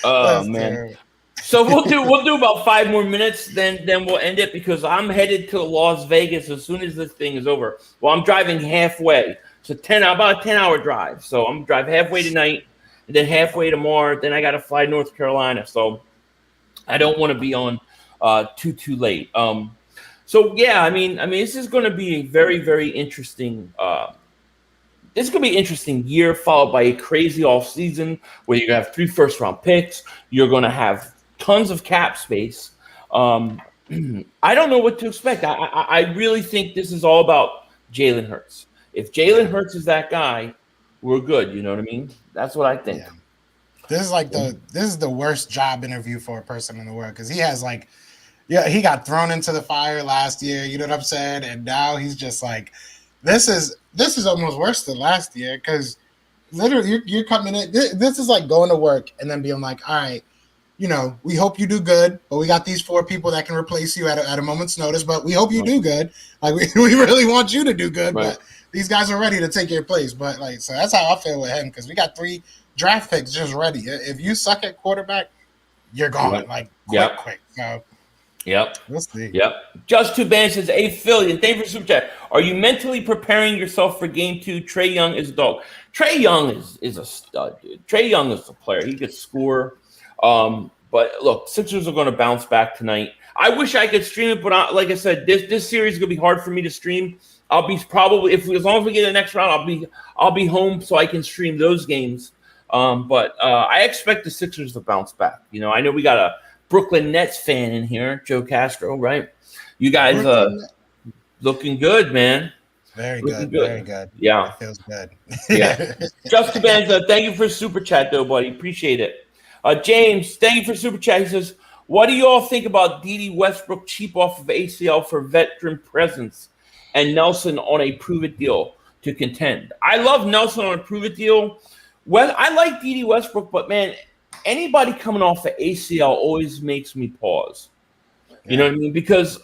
Oh man. Terrible. So we'll do about 5 more minutes, then we'll end it because I'm headed to Las Vegas as soon as this thing is over. Well, I'm driving halfway. So about a 10-hour drive. So I'm driving halfway tonight and then halfway tomorrow. Then I got to fly to North Carolina. So I don't want to be on too late. So yeah, I mean, this is going to be a very, very interesting. This is going to be an interesting year, followed by a crazy offseason where you're going to have 3 first-round picks. You're going to have tons of cap space. I don't know what to expect. I really think this is all about Jalen Hurts. If Jalen Hurts is that guy, we're good. You know what I mean? That's what I think. Yeah. This is the worst job interview for a person in the world because he has he got thrown into the fire last year. You know what I'm saying? And now he's just like, this is almost worse than last year because literally you're coming in. This is like going to work and then being like, all right, we hope you do good, but we got these 4 people that can replace you at a moment's notice, but we hope you do good. Like, we really want you to do good, but these guys are ready to take your place. But, so that's how I feel with him because we got 3 draft picks just ready. If you suck at quarterback, you're gone, quick. So Yep. We'll see. Yep. Just Too Bad says, "Hey Philly, and thank you for super chat. Are you mentally preparing yourself for game 2? Trae Young is a dog. Trae Young is a stud, dude. Trae Young is a player. He could score. But look, Sixers are going to bounce back tonight. I wish I could stream it, but like I said, this series is going to be hard for me to stream. I'll be probably as long as we get the next round, I'll be home so I can stream those games. But I expect the Sixers to bounce back. You know, I know we got a Brooklyn Nets fan in here, Joe Castro, right? You guys looking good, man. Very good. Very good. Yeah. It feels good. Yeah. Justin Banza, thank you for super chat, though, buddy. Appreciate it. James, thank you for super chat. He says, "What do you all think about D.D. Westbrook cheap off of ACL for veteran presence and Nelson on a prove-it deal to contend?" I love Nelson on a prove-it deal. Well, I like D.D. Westbrook, but, man, anybody coming off the ACL always makes me pause. You know what I mean? Because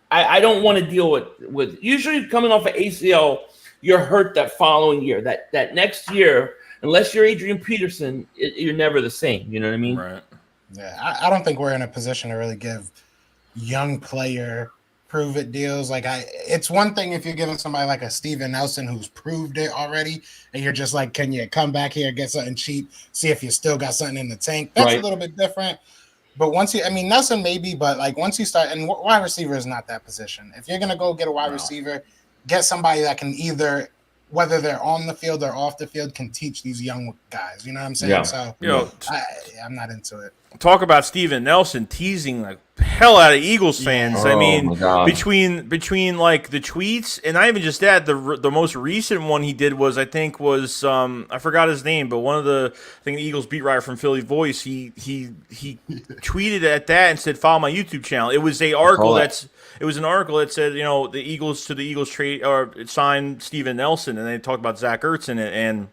I don't want to deal with usually coming off of ACL, you're hurt that following year. That next year, unless you're Adrian Peterson, you're never the same. You know what I mean? Right. Yeah, I don't think we're in a position to really give young player prove it deals. Like it's one thing if you're giving somebody like a Steven Nelson who's proved it already, and you're just like, can you come back here, get something cheap, see if you still got something in the tank? That's a little bit different. But Nelson maybe, but like once you start, and wide receiver is not that position. If you're gonna go get a wide receiver, get somebody that can either, whether they're on the field or off the field, can teach these young guys. You know what I'm saying? Yeah. So I'm not into it. Talk about Steven Nelson teasing like hell out of Eagles fans. I mean, between like the tweets and not even just that, the most recent one he did was I forgot his name, but one of the Eagles beat writer from Philly Voice, he tweeted at that and said, "Follow my YouTube channel." It was an article that said, you know, the Eagles trade or signed Steven Nelson, and they talked about Zach Ertz in it, and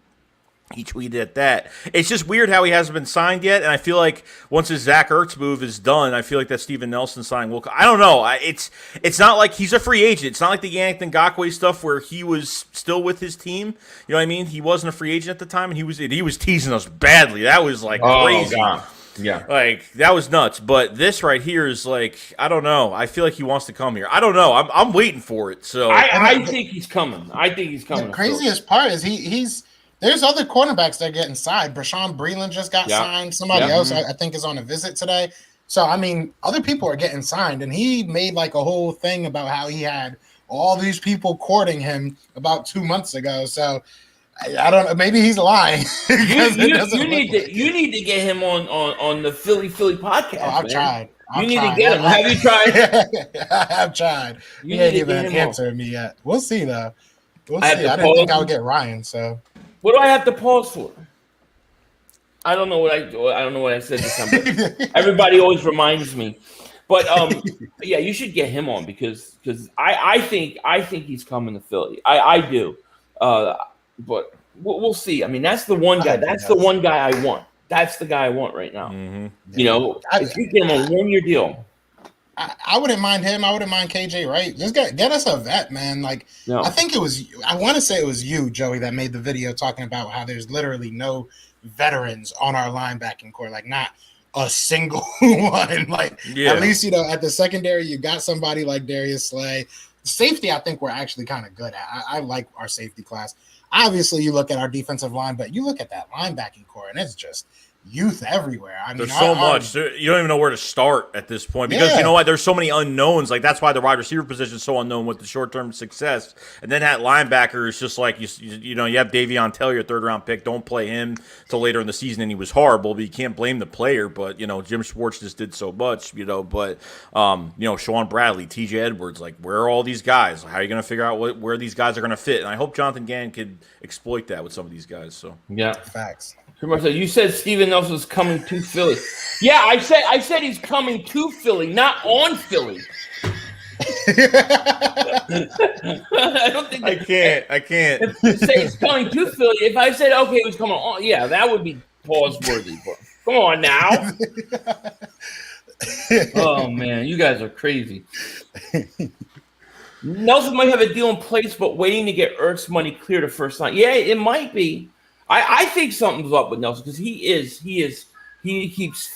he tweeted at that. It's just weird how he hasn't been signed yet, and I feel like once his Zach Ertz move is done, I feel like that Steven Nelson signing will. I don't know. It's not like he's a free agent. It's not like the Yannick Ngakoue stuff where he was still with his team. You know what I mean? He wasn't a free agent at the time, and he was teasing us badly. That was like crazy. God. Yeah, like that was nuts. But this right here is like, I don't know. I feel like he wants to come here. I don't know. I'm waiting for it. So I think he's coming. The craziest part is he's. There's other cornerbacks that are getting signed. Brashawn Breeland just got signed. Somebody else, I think, is on a visit today. So, I mean, other people are getting signed. And he made like a whole thing about how he had all these people courting him about 2 months ago. So, I don't know. Maybe he's lying. You need to get him on the Philly podcast. Oh, I've tried. You need to get him. Have you tried? I have tried. He ain't even answered me yet. We'll see, though. We'll see. I didn't think I would get Ryan, so. What do I have to pause for? I don't know what I said this time. But everybody always reminds me. But yeah, you should get him on because I think he's coming to Philly. I do. But we'll see. I mean, that's the one guy. That's the one guy I want. That's the guy I want right now. Mm-hmm. You know, if you get him a 1-year deal. I wouldn't mind him. I wouldn't mind KJ Wright. Just get us a vet, man. Like I think I want to say it was you, Joey, that made the video talking about how there's literally no veterans on our linebacking core. Like not a single one. Like at least, you know, at the secondary, you got somebody like Darius Slay. Safety, I think we're actually kind of good at. I like our safety class. Obviously, you look at our defensive line, but you look at that linebacking core, and it's just youth everywhere. I mean, there's so much. You don't even know where to start at this point because you know what? There's so many unknowns. Like that's why the wide receiver position is so unknown with the short-term success. And then that linebacker is just like you know you have Davion Taylor, your third-round pick. Don't play him till later in the season, and he was horrible. But you can't blame the player. But you know Jim Schwartz just did so much. You know, but you know Sean Bradley, T.J. Edwards, like where are all these guys? How are you going to figure out where these guys are going to fit? And I hope Jonathan Gann could exploit that with some of these guys. So yeah, facts. You said Steven Nelson's coming to Philly. Yeah, I said he's coming to Philly, not on Philly. I don't think I can't. If say he's coming to Philly. If I said okay, he was coming on, yeah, that would be pause worthy. Come on now. Oh man, you guys are crazy. Nelson might have a deal in place, but waiting to get Ertz money clear to first line. Yeah, it might be. I think something's up with Nelson because he keeps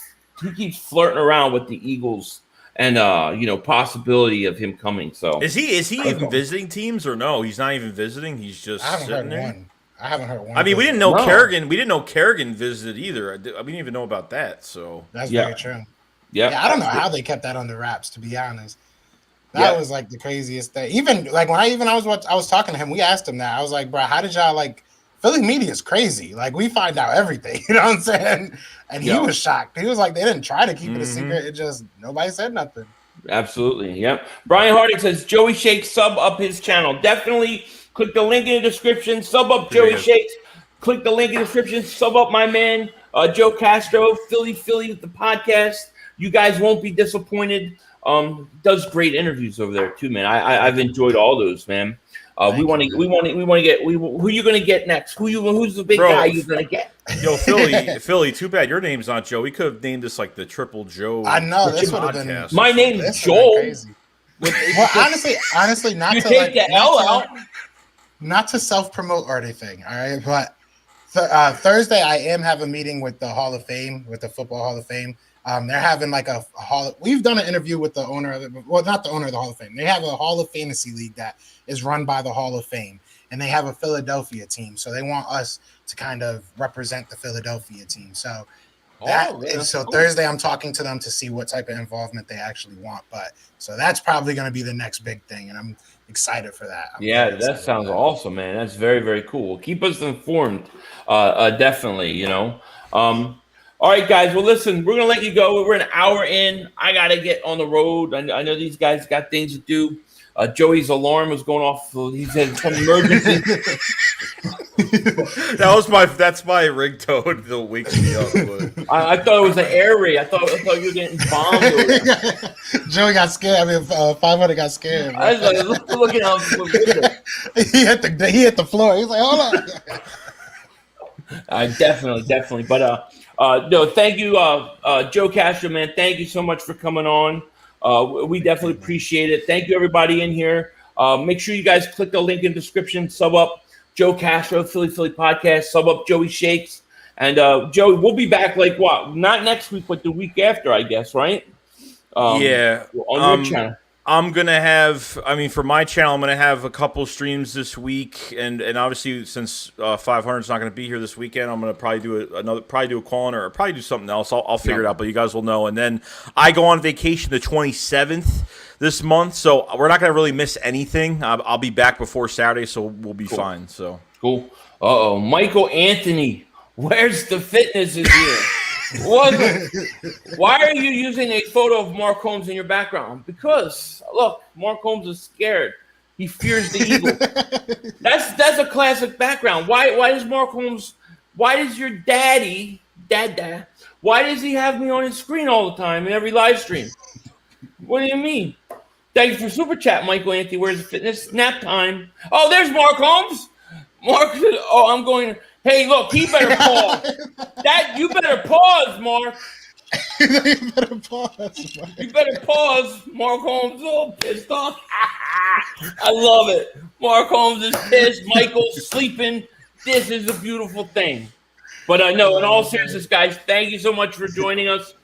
flirting around with the Eagles and possibility of him coming. So is he even visiting teams or no? He's not even visiting. He's just sitting there. I haven't heard one. I mean, we didn't know Kerrigan. We didn't know Kerrigan visited either. We didn't even know about that. So that's very true. Yeah, I don't know how they kept that under wraps. To be honest, that was like the craziest thing. Even like when I was talking to him, we asked him that. I was like, bro, how did y'all like? Philly media is crazy. Like we find out everything. You know what I'm saying? And he was shocked. He was like, they didn't try to keep it a secret. It just nobody said nothing. Absolutely. Yep. Brian Harding says Joey Shakes sub up his channel. Definitely click the link in the description. Sub up Joey Shakes. Click the link in the description. Sub up my man, Joe Castro, Philly with the podcast. You guys won't be disappointed. Does great interviews over there too, man. I've enjoyed all those, man. We want to get who you going to get next? Who's the big guy you're going to get? Yo, Philly, too bad your name's not Joe. We could have named this like the Triple Joe. I know this would have been. My name's Joel. Well, honestly, not you to take the L out. Not to self-promote or anything, all right? But Thursday, I am having a meeting with the Hall of Fame, with the Football Hall of Fame. They're having like a hall. We've done an interview with the owner of it. Well, not the owner of the Hall of Fame. They have a Hall of Fantasy League that is run by the Hall of Fame, and they have a Philadelphia team. So they want us to kind of represent the Philadelphia team. So Thursday, I'm talking to them to see what type of involvement they actually want. But so that's probably going to be the next big thing, and I'm excited for that. That sounds awesome, man. That's very, very cool. Keep us informed, definitely. All right, guys. Well, listen, we're going to let you go. We're an hour in. I got to get on the road. I know these guys got things to do. Joey's alarm was going off. He said some emergency. That's my ringtone that wakes me up. I thought it was an air raid. I thought you were getting bombed. Joey got scared. I mean, 500 got scared. I was like, looking out. He hit the floor. He's like, hold on. Definitely. But no, thank you, Joe Castro, man. Thank you so much for coming on. We definitely appreciate it. Thank you, everybody in here. Make sure you guys click the link in the description. Sub up Joe Castro, Philly Podcast. Sub up Joey Shakes. And Joey, we'll be back like what? Not next week, but the week after, I guess, right? On your channel. I'm going to have, for my channel, I'm going to have a couple streams this week. And obviously, since 500 is not going to be here this weekend, I'm going to probably do a call-in or probably do something else. I'll figure it out, but you guys will know. And then I go on vacation the 27th this month, so we're not going to really miss anything. I'll be back before Saturday, so we'll be fine. So cool. Uh-oh. Michael Anthony, where's the fitness is here? Why are you using a photo of Mark Holmes in your background? Because look, Mark Holmes is scared. He fears the eagle. That's a classic background. Why does Mark Holmes? Why does your dad? Why does he have me on his screen all the time in every live stream? What do you mean? Thank you for super chat, Michael Anthony. Where's the fitness? Nap time. Oh, there's Mark Holmes. I'm going. Hey, look, he better pause. You better pause, Mark. You better pause. You better pause. Mark Holmes is all pissed off. I love it. Mark Holmes is pissed. Michael's sleeping. This is a beautiful thing. But no, in all seriousness, guys, thank you so much for joining us.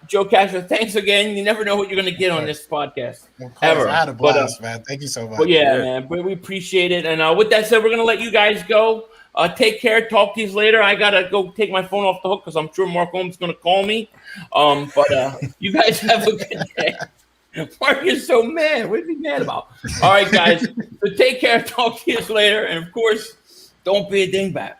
Joe Castro, thanks again. You never know what you're going to get on this podcast. Ever. I had a blast, man. Thank you so much. But man, we appreciate it. And with that said, we're going to let you guys go. Take care. Talk to you later. I got to go take my phone off the hook because I'm sure Mark Holmes is going to call me. But you guys have a good day. Mark is so mad. What is he mad about? All right, guys. So take care. Talk to you later. And, of course, don't be a dingbat.